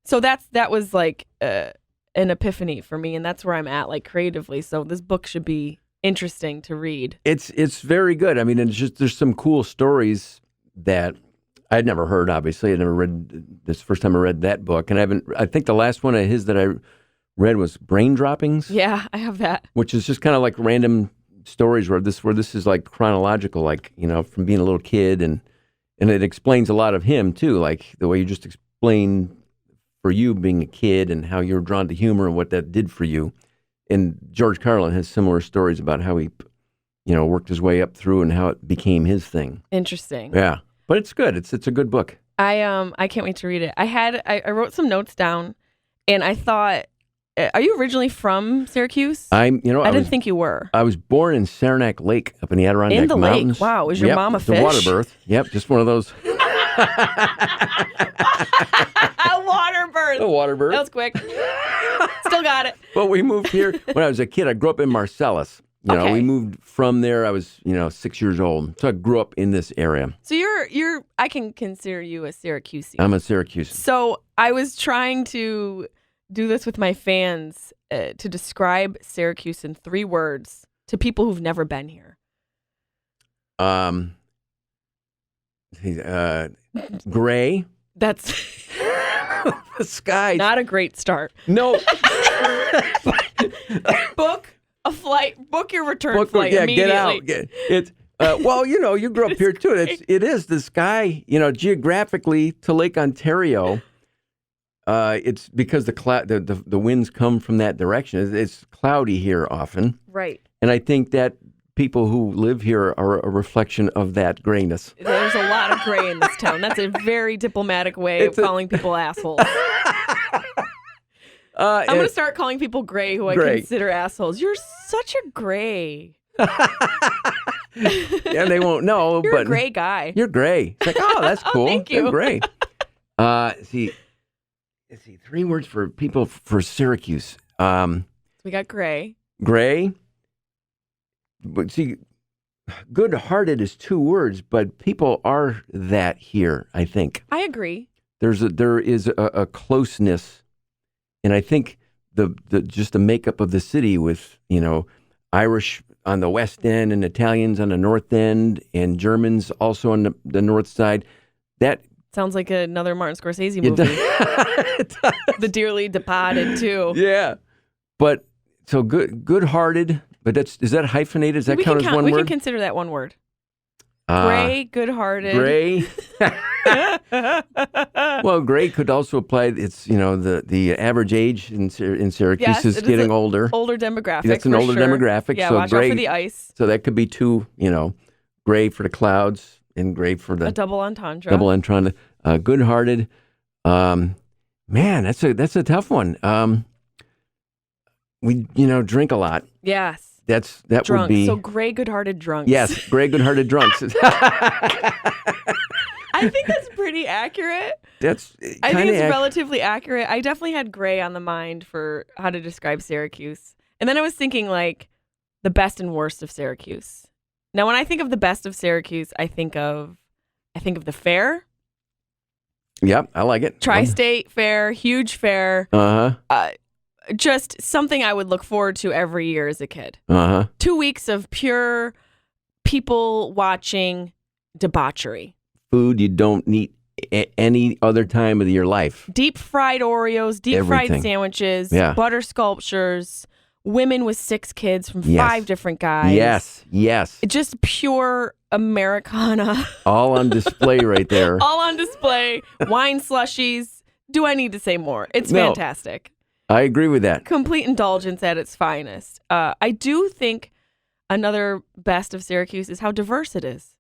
So that was like an epiphany for me, and that's where I'm at, like creatively. So this book should be interesting to read. It's very good. I mean, it's just there's some cool stories that I'd never heard. Obviously, I'd never read. This first time I read that book, and I think the last one of his that I read was Brain Droppings. Yeah, I have that. Which is just kind of like random stories where this is like chronological, like, you know, from being a little kid, and it explains a lot of him too, like the way you just explained for you being a kid and how you're drawn to humor and what that did for you. And George Carlin has similar stories about how he, you know, worked his way up through and how it became his thing. Interesting. Yeah, but it's good. It's a good book. I can't wait to read it. I wrote some notes down, and I thought, are you originally from Syracuse? I didn't think you were. I was born in Saranac Lake up in the Adirondack in the Mountains. lake. Wow, was your mom a fish? The water birth. Yep, just one of those. A water birth. A water birth. That was quick. Still got it. Well, we moved here when I was a kid. I grew up in Marcellus. You know, we moved from there. I was, 6 years old. So I grew up in this area. So I can consider you a Syracusean. I'm a Syracusean. So I was trying to do this with my fans to describe Syracuse in 3 words to people who've never been here. Gray. That's the sky. Not a great start. No. Book a flight. Book your return flight immediately. Get out. Well, you grew up here too. It is the sky. Geographically to Lake Ontario. It's because the winds come from that direction. It's cloudy here often. Right. And I think that people who live here are a reflection of that grayness. There's a lot of gray in this town. That's a very diplomatic way of calling people assholes. I'm going to start calling people gray who I consider assholes. You're such a gray. Yeah, they won't know. You're but a gray guy. You're gray. It's like, oh, that's cool. Thank you. You're gray. Let's see, 3 words for people for Syracuse. We got gray. Gray. But see, good-hearted is 2 words, but people are that here, I think. I agree. There is a closeness, and I think just the makeup of the city with, Irish on the west end and Italians on the north end and Germans also on the north side. That sounds like another Martin Scorsese movie. The Dearly Departed too. Yeah, but so good-hearted. But is that hyphenated? Does that count as one word? We can consider that one word. Gray, good-hearted. Gray. Well, gray could also apply. It's the average age in Syracuse is getting older. Older demographic. That's an older demographic. Yeah, so watch gray, out for the ice. So that could be 2. Gray for the clouds and gray for the a double entendre. Double entendre. Good-hearted. Man, that's a tough one. We drink a lot. Yes. That drunks. Would be so gray, good-hearted drunks. Yes, gray, good-hearted drunks. I think that's pretty accurate. I think it's relatively accurate. I definitely had gray on the mind for how to describe Syracuse, and then I was thinking like the best and worst of Syracuse. Now, when I think of the best of Syracuse, I think of the fair. Yep, I like it. Tri-state fair, huge fair. Just something I would look forward to every year as a kid. 2 weeks of pure people watching debauchery. Food you don't eat any other time of your life. Deep fried Oreos, fried sandwiches, butter sculptures, women with 6 kids from 5 different guys. Yes. Just pure Americana. All on display right there. All on display. Wine slushies. Do I need to say more? It's fantastic. I agree with that. Complete indulgence at its finest. I do think another best of Syracuse is how diverse it is.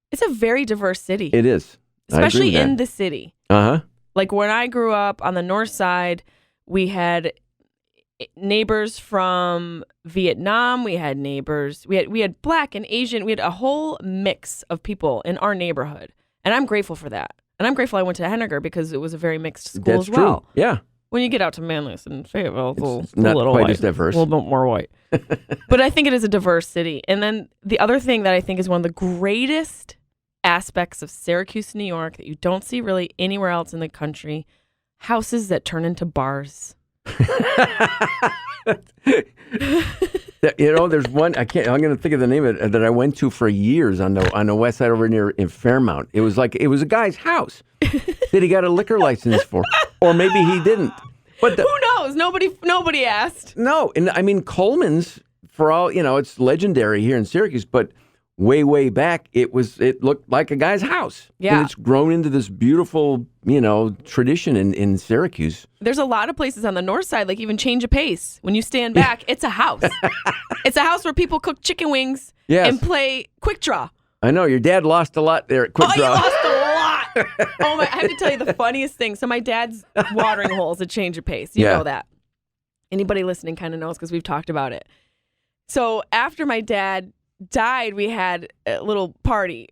It's a very diverse city. It is. Especially in the city. Like when I grew up on the north side, we had neighbors from Vietnam. We had neighbors. We had Black and Asian. We had a whole mix of people in our neighborhood. And I'm grateful for that. And I'm grateful I went to Henniger because it was a very mixed school as well. True. Yeah. When you get out to Manlius and Fayetteville, it's not quite as diverse. A little bit more white. But I think it is a diverse city. And then the other thing that I think is one of the greatest aspects of Syracuse, New York, that you don't see really anywhere else in the country, houses that turn into bars. There's one I'm going to think of the name of it that I went to for years on the west side over near in Fairmount. It was a guy's house that he got a liquor license for, or maybe he didn't. But who knows? Nobody asked. No, and I mean Coleman's, for all it's legendary here in Syracuse, but way back it looked like a guy's house. Yeah, and it's grown into this beautiful tradition in Syracuse. There's a lot of places on the north side, like even Change of Pace. When you stand back, it's a house. It's a house where people cook chicken wings and play quick draw. I know your dad lost a lot there at quick draw. You lost a lot. Oh my! I have to tell you the funniest thing. So my dad's watering holes at Change of Pace. You know that. Anybody listening kind of knows because we've talked about it. So after my dad died, we had a little party.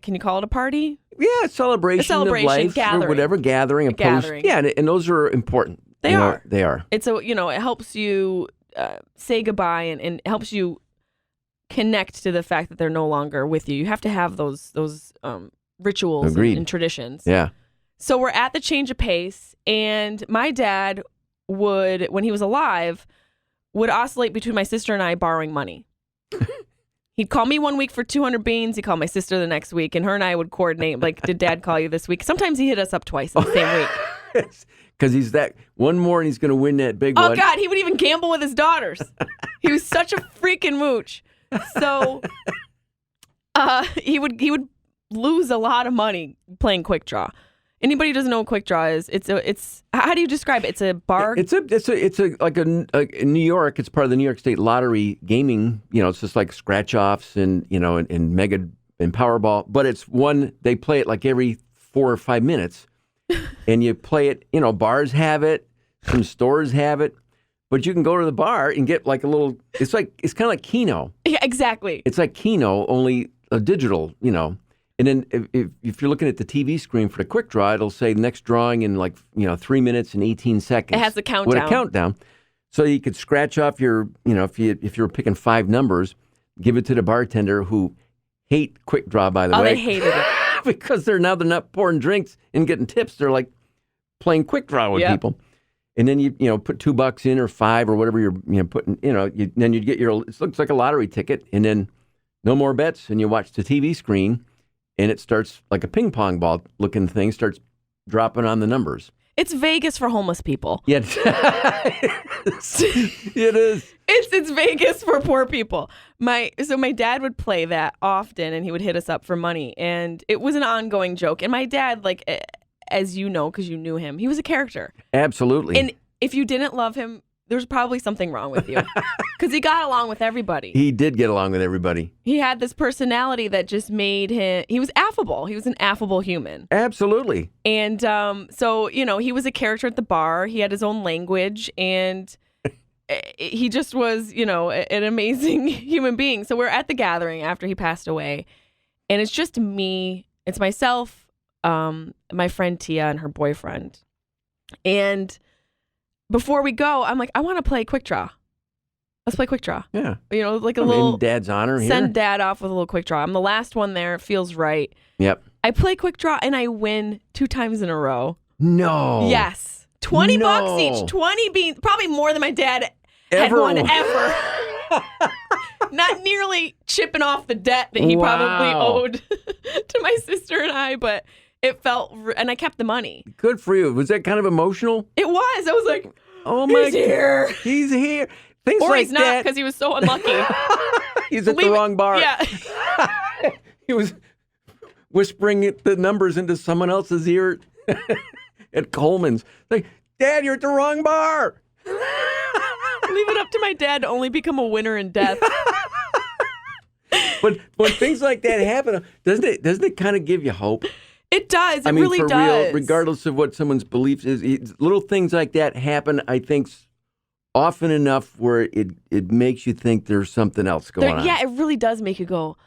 Can you call it a party? Yeah, a celebration of life, gathering. Or whatever, gathering. Yeah, and those are important. They are. They are. It's it helps you say goodbye and helps you connect to the fact that they're no longer with you. You have to have those rituals and traditions. Yeah. So we're at the Change of Pace, and my dad would, when he was alive, would oscillate between my sister and I borrowing money. He'd call me one week for 200 beans. He'd call my sister the next week, and her and I would coordinate. Like, did Dad call you this week? Sometimes he hit us up twice in the same week. Because he's that one more, and he's going to win that big one. Oh God, he would even gamble with his daughters. He was such a freaking mooch. So, he would lose a lot of money playing quick draw. Anybody who doesn't know what quick draw is, it's how do you describe it? It's a bar. It's like in New York. It's part of the New York State Lottery gaming. It's just like scratch offs and and Mega and Powerball. But it's one they play it like every 4 or 5 minutes, and you play it. Bars have it, some stores have it, but you can go to the bar and get like a little. It's kind of like Keno. Yeah, exactly. It's like Keno, only a digital. And then if you're looking at the TV screen for the quick draw, it'll say next drawing in 3 minutes and 18 seconds. It has the countdown. With a countdown. So you could scratch off your, if you were picking 5 numbers, give it to the bartender who hate quick draw, by the way. Oh, they hated it. Because they're not pouring drinks and getting tips. They're like playing quick draw with people. And then you put $2 in or 5 or whatever you're putting, then you get it looks like a lottery ticket, and then no more bets, and you watch the TV screen. And it starts like a ping pong ball looking thing, starts dropping on the numbers. It's Vegas for homeless people. Yeah, it is. It's Vegas for poor people. My dad would play that often, and he would hit us up for money, and it was an ongoing joke. And my dad, like, as you know, because you knew him, he was a character. Absolutely. And if you didn't love him, there's probably something wrong with you, because he got along with everybody. He did get along with everybody. He had this personality that just made him. He was affable. He was an affable human. Absolutely. And so he was a character at the bar. He had his own language, and he just was an amazing human being. So we're at the gathering after he passed away, and it's just me. It's myself, my friend Tia, and her boyfriend, and. Before we go, I'm like, I want to play quick draw. Let's play quick draw. Yeah. Like a little. In Dad's honor here. Send Dad off with a little quick draw. I'm the last one there. It feels right. Yep. I play quick draw and I win 2 times in a row. No. Yes. $20 each. 20 beans. Probably more than my dad had won ever. Not nearly chipping off the debt that he probably owed to my sister and I, but. It felt, and I kept the money. Good for you. Was that kind of emotional? It was. I was like, oh my God. He's here. He's here. Things or like he's not, because he was so unlucky. He's at the wrong bar. Yeah. He was whispering the numbers into someone else's ear at Coleman's. Like, Dad, you're at the wrong bar. Leave it up to my dad to only become a winner in death. But when things like that happen, doesn't it kind of give you hope? It does. It really really for does. Real, regardless of what someone's beliefs is, little things like that happen, I think, often enough where it makes you think there's something else going on. Yeah, it really does make you go,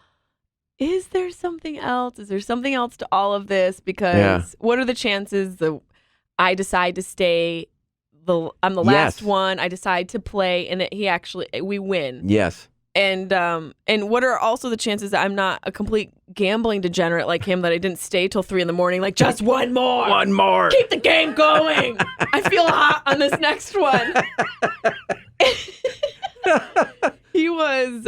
is there something else? Is there something else to all of this? Because what are the chances that I decide to stay, I'm the last one, I decide to play, and we win. Yes. And what are also the chances that I'm not a complete gambling degenerate like him, that I didn't stay till 3 a.m, like, just one more. One more. Keep the game going. I feel hot on this next one. He was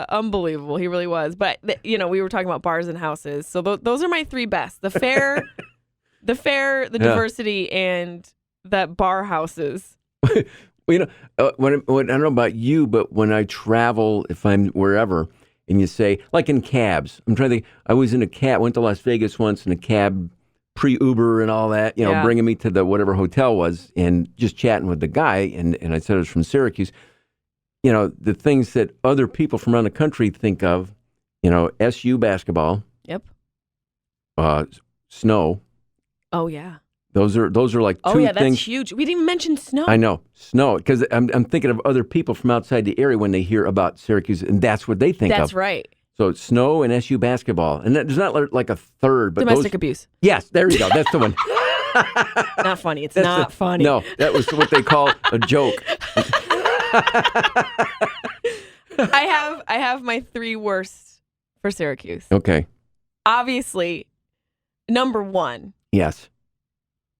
unbelievable. He really was. But, we were talking about bars and houses. So those are my three best. The fair, the diversity, and that bar houses. When I don't know about you, but when I travel, if I'm wherever, and you say, like in cabs, I'm trying to think, I was in a cab, went to Las Vegas once in a cab, pre-Uber and all that, bringing me to the whatever hotel was, and just chatting with the guy, and I said I was from Syracuse. The things that other people from around the country think of, SU basketball. Yep. Snow. Oh, yeah. Those are like two things. Oh, yeah, that's huge. We didn't even mention snow. I know, snow, because I'm thinking of other people from outside the area when they hear about Syracuse, and that's what they think of. That's right. So it's snow and SU basketball. And there's not like a third. But domestic abuse. Yes, there you go. That's the one. Not funny. It's not funny. No, that was what they call a joke. I have my three worst for Syracuse. Okay. Obviously, number one. Yes.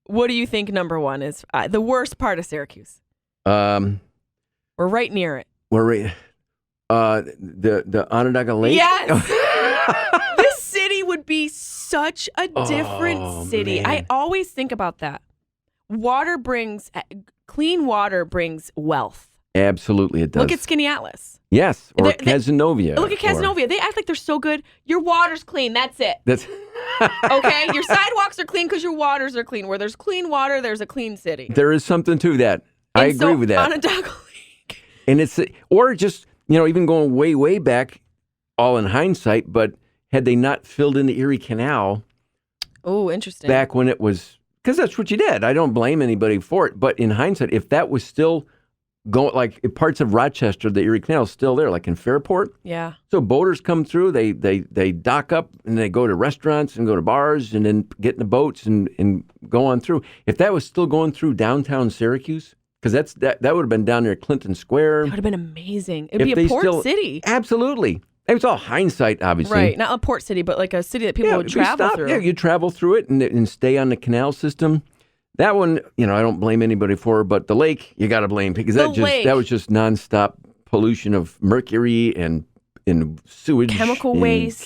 What do you think number one is? The worst part of Syracuse. We're right near it. We're the Onondaga Lake. Yes. This city would be such a different city. Man. I always think about that. Clean water brings wealth. Absolutely, it does. Look at Skinny Atlas. Yes, or Cazenovia. Look at Cazenovia. They act like they're so good. Your water's clean. That's it. That's okay. Your sidewalks are clean because your waters are clean. Where there's clean water, there's a clean city. There is something to that. I agree with that. Onondaga Lake. And it's or just even going way, way back, all in hindsight. But had they not filled in the Erie Canal, oh, interesting. Back when it was, because that's what you did. I don't blame anybody for it. But in hindsight, if that was still going, like parts of Rochester, the Erie Canal is still there, like in Fairport. Yeah. So boaters come through, they dock up and they go to restaurants and go to bars and then get in the boats and go on through. If that was still going through downtown Syracuse, because that would have been down near Clinton Square. That would have been amazing. It would be a port city. Absolutely. It was all hindsight, obviously. Right. Not a port city, but like a city that people would travel through. Yeah, you travel through it and stay on the canal system. That one, I don't blame anybody for, but the lake, you got to blame, because that was just nonstop pollution of mercury and sewage, chemical waste,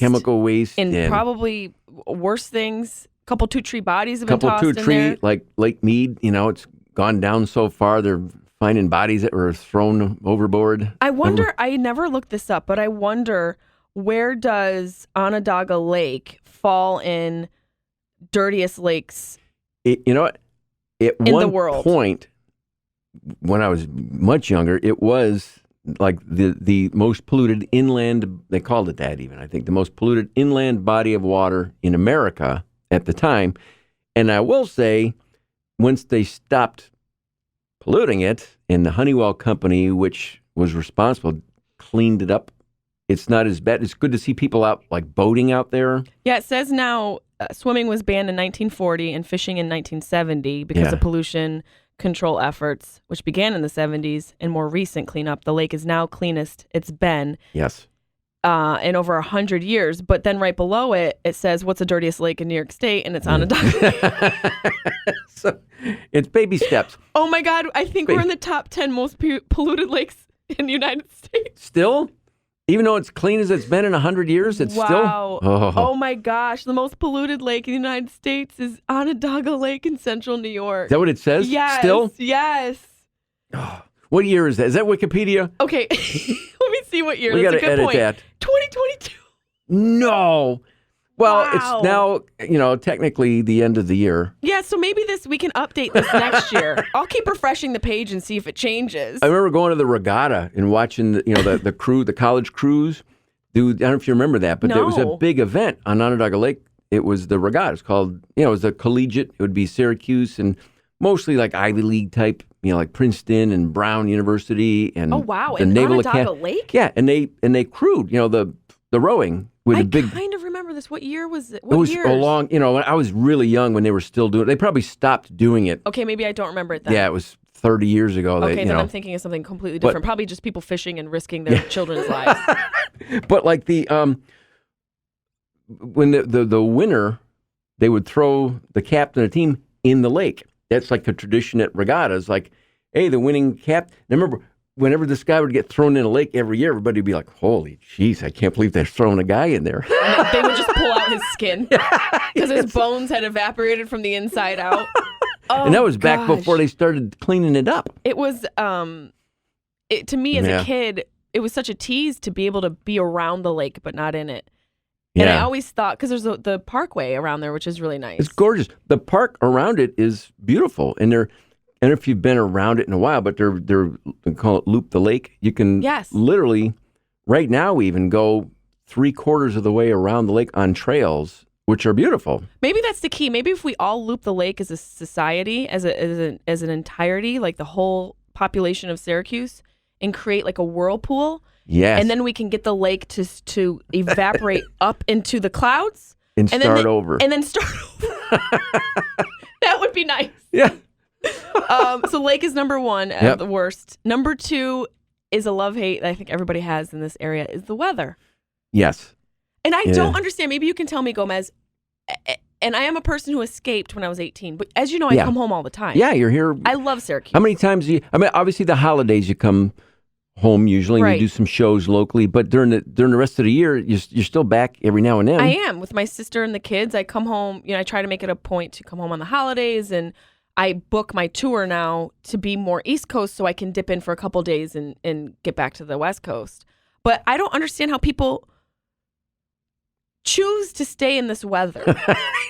and probably worse things. A couple 2-tree bodies have been tossed in there. Like Lake Mead, it's gone down so far. They're finding bodies that were thrown overboard. I wonder. I never looked this up, but I wonder, where does Onondaga Lake fall in dirtiest lakes? You know what? At in one the world. Point, when I was much younger, it was like the most polluted inland, they called it that even, I think, the most polluted inland body of water in America at the time. And I will say, once they stopped polluting it, and the Honeywell company, which was responsible, cleaned it up, it's not as bad. It's good to see people out, like, boating out there. Yeah, it says now swimming was banned in 1940 and fishing in 1970 because of pollution control efforts, which began in the 70s, and more recent cleanup. The lake is now cleanest it's been. Yes. In over 100 years. But then right below it, it says, what's the dirtiest lake in New York State? And it's Onondaga. So it's baby steps. Oh my God. I think we're in the top 10 most polluted lakes in the United States. Still? Even though it's clean as it's been in 100 years, it's still? Oh. Oh my gosh. The most polluted lake in the United States is Onondaga Lake in central New York. Is that what it says? Yes. Still? Yes. Oh. What year is that? Is that Wikipedia? Okay. Let me see what year. We got to edit point. that. 2022. No. Well, wow. It's now, technically the end of the year. Yeah, so maybe we can update this next year. I'll keep refreshing the page and see if it changes. I remember going to the regatta and watching the crew, the college crews. I don't know if you remember that, but there was a big event on Onondaga Lake. It was the regatta. It's called, it was a collegiate. It would be Syracuse and mostly like Ivy League type, like Princeton and Brown University and oh wow, the in Naval Onondaga Lake. Yeah, and they crewed, the rowing. I kind of remember this. What year was it? What it was years? along, when I was really young when they were still doing it. They probably stopped doing it. Okay, maybe I don't remember it then. Yeah, it was 30 years ago. Okay, then I'm thinking of something completely different. Probably just people fishing and risking their children's lives. But like when the winner, they would throw the captain of the team in the lake. That's like a tradition at regattas. Like, hey, the winning cap. Remember, whenever this guy would get thrown in a lake every year, everybody would be like, holy jeez, I can't believe they're throwing a guy in there. And they would just pull out his skin because his bones had evaporated from the inside out. Oh, and that was back gosh. before they started cleaning it up. It was, to me as a kid, it was such a tease to be able to be around the lake but not in it. And I always thought, because there's the parkway around there, which is really nice. It's gorgeous. The park around it is beautiful. And I don't know if you've been around it in a while, but they call it Loop the Lake. You can literally, right now, we even go 3/4 of the way around the lake on trails, which are beautiful. Maybe that's the key. Maybe if we all loop the lake as a society, as an entirety, like the whole population of Syracuse, and create like a whirlpool. Yes. And then we can get the lake to evaporate up into the clouds. And start over. And then start over. That would be nice. Yeah. So lake is number one, the worst. Number two is a love-hate that I think everybody has in this area is the weather. Yes. And I don't understand. Maybe you can tell me, Gomez. And I am a person who escaped when I was 18. But as you know, I come home all the time. Yeah, you're here. I love Syracuse. How many times obviously the holidays you come home usually and you do some shows locally, but during the rest of the year you're still back every now and then. I am with my sister and the kids. I come home, I try to make it a point to come home on the holidays, and I book my tour now to be more East Coast so I can dip in for a couple days and get back to the West Coast. But I don't understand how people choose to stay in this weather.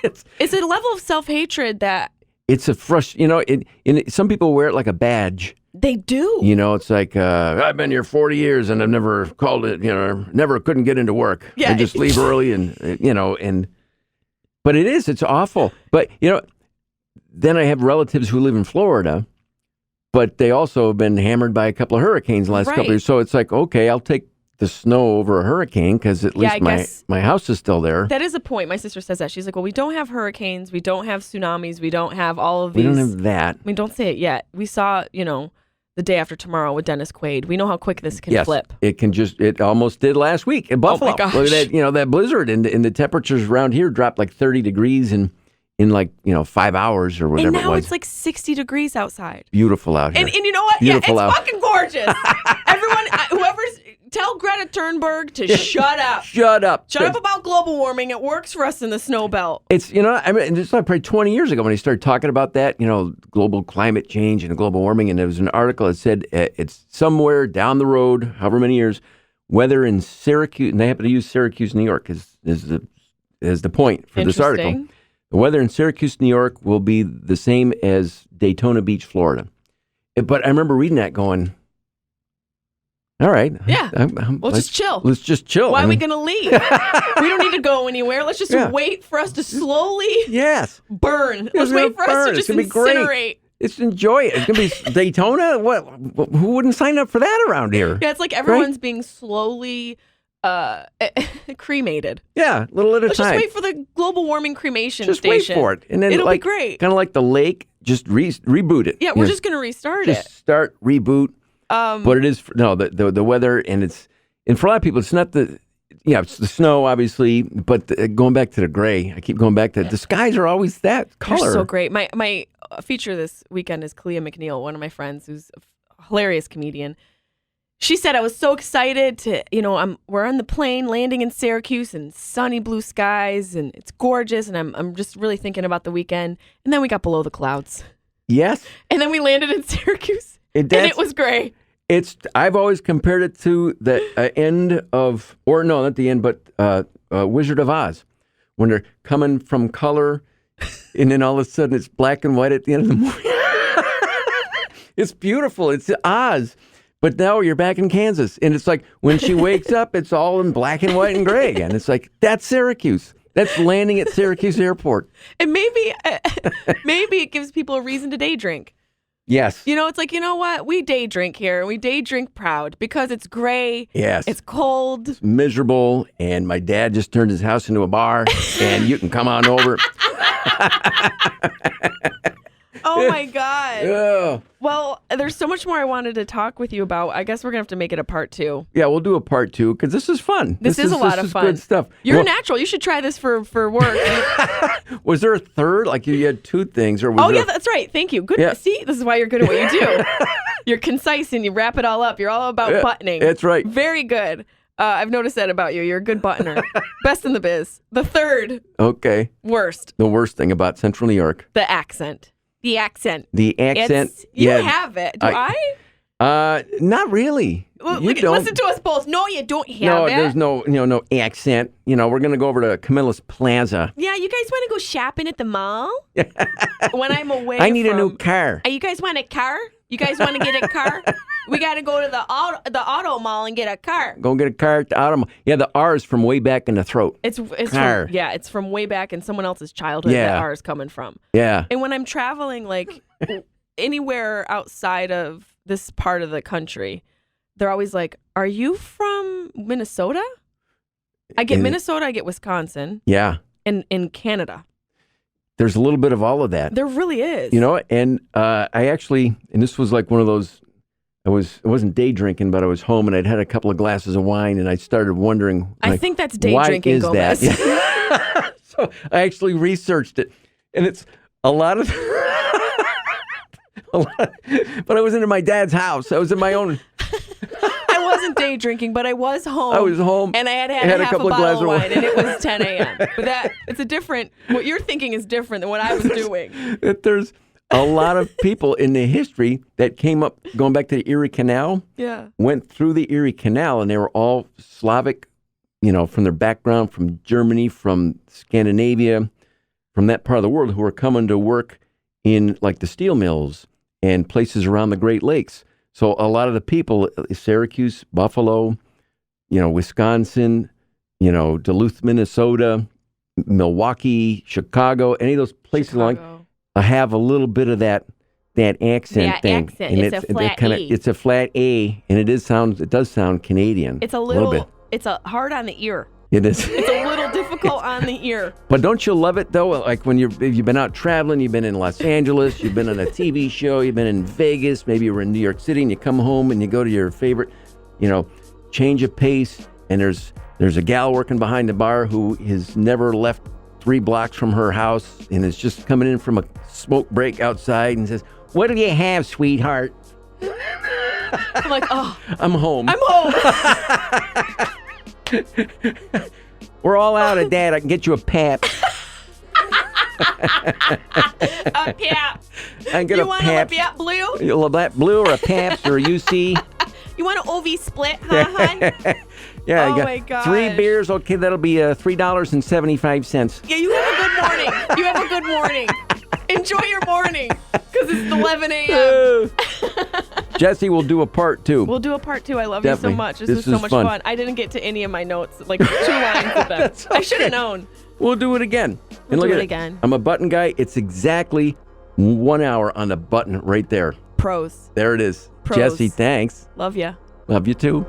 It's a level of self-hatred that it's a some people wear it like a badge. They do. It's like, I've been here 40 years and I've never called it, never couldn't get into work. Yeah. I just leave early but it's awful. But, then I have relatives who live in Florida, but they also have been hammered by a couple of hurricanes the last couple of years. So it's like, okay, I'll take the snow over a hurricane because at least my house is still there. That is a point. My sister says that. She's like, well, we don't have hurricanes. We don't have tsunamis. We don't have all of these. We don't have that. I mean, don't say it yet. We saw, the day after tomorrow with Dennis Quaid. We know how quick this can flip. It almost did last week in Buffalo. Oh my gosh. Look at that, that blizzard and the temperatures around here dropped like 30 degrees in 5 hours or whatever it was. And now it's like 60 degrees outside. Beautiful out here. And you know what? Beautiful it's fucking gorgeous. Everyone, tell Greta Thunberg to shut up. Shut up. Shut up about global warming. It works for us in the snow belt. It's, it's like probably 20 years ago when he started talking about that, global climate change and global warming. And there was an article that said it's somewhere down the road, however many years, weather in Syracuse, and they happen to use Syracuse, New York is the point for this article. The weather in Syracuse, New York will be the same as Daytona Beach, Florida. But I remember reading that going, all right. Yeah. Let's just chill. Let's just chill. Why are we going to leave? We don't need to go anywhere. Let's just wait for us to slowly burn. Let's wait for us to just incinerate. Great. Let's enjoy it. It's going to be Daytona. What? Who wouldn't sign up for that around here? Yeah, it's like everyone's being slowly cremated. Yeah, little at a time. Let's just wait for the global warming cremation just station. Just wait for it. And then it'll be great. Kind of like the lake, just reboot it. Yeah, we're just going to restart it. Just start, reboot. But it is, the weather, and for a lot of people, it's not it's the snow, obviously, but going back to the gray, I keep going back to the skies are always that color. They're so great. My feature this weekend is Clea McNeil, one of my friends who's a hilarious comedian. She said, I was so excited to, we're on the plane landing in Syracuse and sunny blue skies and it's gorgeous. And I'm just really thinking about the weekend. And then we got below the clouds. Yes. And then we landed in Syracuse and it was gray. I've always compared it to the end of, or no, not the end, but Wizard of Oz, when they're coming from color and then all of a sudden it's black and white at the end of the movie. It's beautiful. It's Oz. But now you're back in Kansas, and it's like when she wakes up, it's all in black and white and gray again. It's like, that's Syracuse. That's landing at Syracuse Airport. And maybe it gives people a reason to day drink. Yes. It's like, you know what? We day drink here, and we day drink proud because it's gray. Yes. It's cold. It's miserable, and my dad just turned his house into a bar, and you can come on over. Oh, my God. Yeah. Well, there's so much more I wanted to talk with you about. I guess we're going to have to make it a part 2. Yeah, we'll do a part 2 because this is fun. This is a lot of fun. Good stuff. You're natural. You should try this for work. Was there a third? Like you had 2 things? Or that's right. Thank you. Good. Yeah. See, this is why you're good at what you do. You're concise and you wrap it all up. You're all about buttoning. That's right. Very good. I've noticed that about you. You're a good buttoner. Best in the biz. The third. Okay. Worst. The worst thing about Central New York. The accent. The accent. You have it. Do I? Not really. You don't. Listen to us both. No, you don't have No, it. there's no accent. We're gonna go over to Camilla's Plaza. Yeah, you guys want to go shopping at the mall? When I'm away I need a new car. You guys want a car? You guys want to get a car? We got to go to the auto mall and get a car. Go get a car at the auto mall. Yeah, the R is from way back in the throat. It's car. It's from way back in someone else's childhood that R is coming from. Yeah. And when I'm traveling, like, anywhere outside of this part of the country, they're always like, are you from Minnesota? I get Minnesota, I get Wisconsin. Yeah. And in Canada. There's a little bit of all of that. There really is. And I actually, and this was like one of those, I wasn't day drinking, but I was home and I'd had a couple of glasses of wine and I started wondering. I think that's day why drinking, is Gomez. That? So I actually researched it, and it's a lot of, but I wasn't in my dad's house. I was in my own. I wasn't day drinking, but I was home. I was home. And I had half a bottle of wine, and it was 10 a.m. But what you're thinking is different than what I was doing. That there's a lot of people in the history that came up, going back to the Erie Canal, went through the Erie Canal, and they were all Slavic, from their background, from Germany, from Scandinavia, from that part of the world, who were coming to work in like the steel mills and places around the Great Lakes. So a lot of the people, Syracuse, Buffalo, Wisconsin, Duluth, Minnesota, Milwaukee, Chicago, any of those places have a little bit of that accent thing. Accent. And it's a flat E. It's a flat A, and it does sound Canadian. It's a little bit. It's hard on the ear. It is. It's a little difficult on the ear. But don't you love it, though? Like when you've been out traveling, you've been in Los Angeles, you've been on a TV show, you've been in Vegas, maybe you were in New York City, and you come home and you go to your favorite, change of pace, and there's a gal working behind the bar who has never left 3 blocks from her house and is just coming in from a smoke break outside and says, "What do you have, sweetheart?" I'm like, oh. I'm home. We're all out of Dad. I can get you a Pap. A Pap. I can get you a want Pap. a Pap Blue? A Pap Blue or a Paps or a UC. You want an OV split, huh, hon? Yeah. Oh, my God. 3 beers. Okay, that'll be $3.75. Yeah, you have a good morning. You have a good morning. Enjoy your morning, because it's 11 a.m. Jesse, we'll do a part 2. We'll do a part 2. I love Definitely. you so much. This was so much fun. I didn't get to any of my notes, like 2 lines of them. Okay. I should have known. We'll do it again. We'll look do at it again. I'm a button guy. It's exactly 1 hour on the button right there. Pros. There it is. Pros. Jesse, thanks. Love ya. Love you too.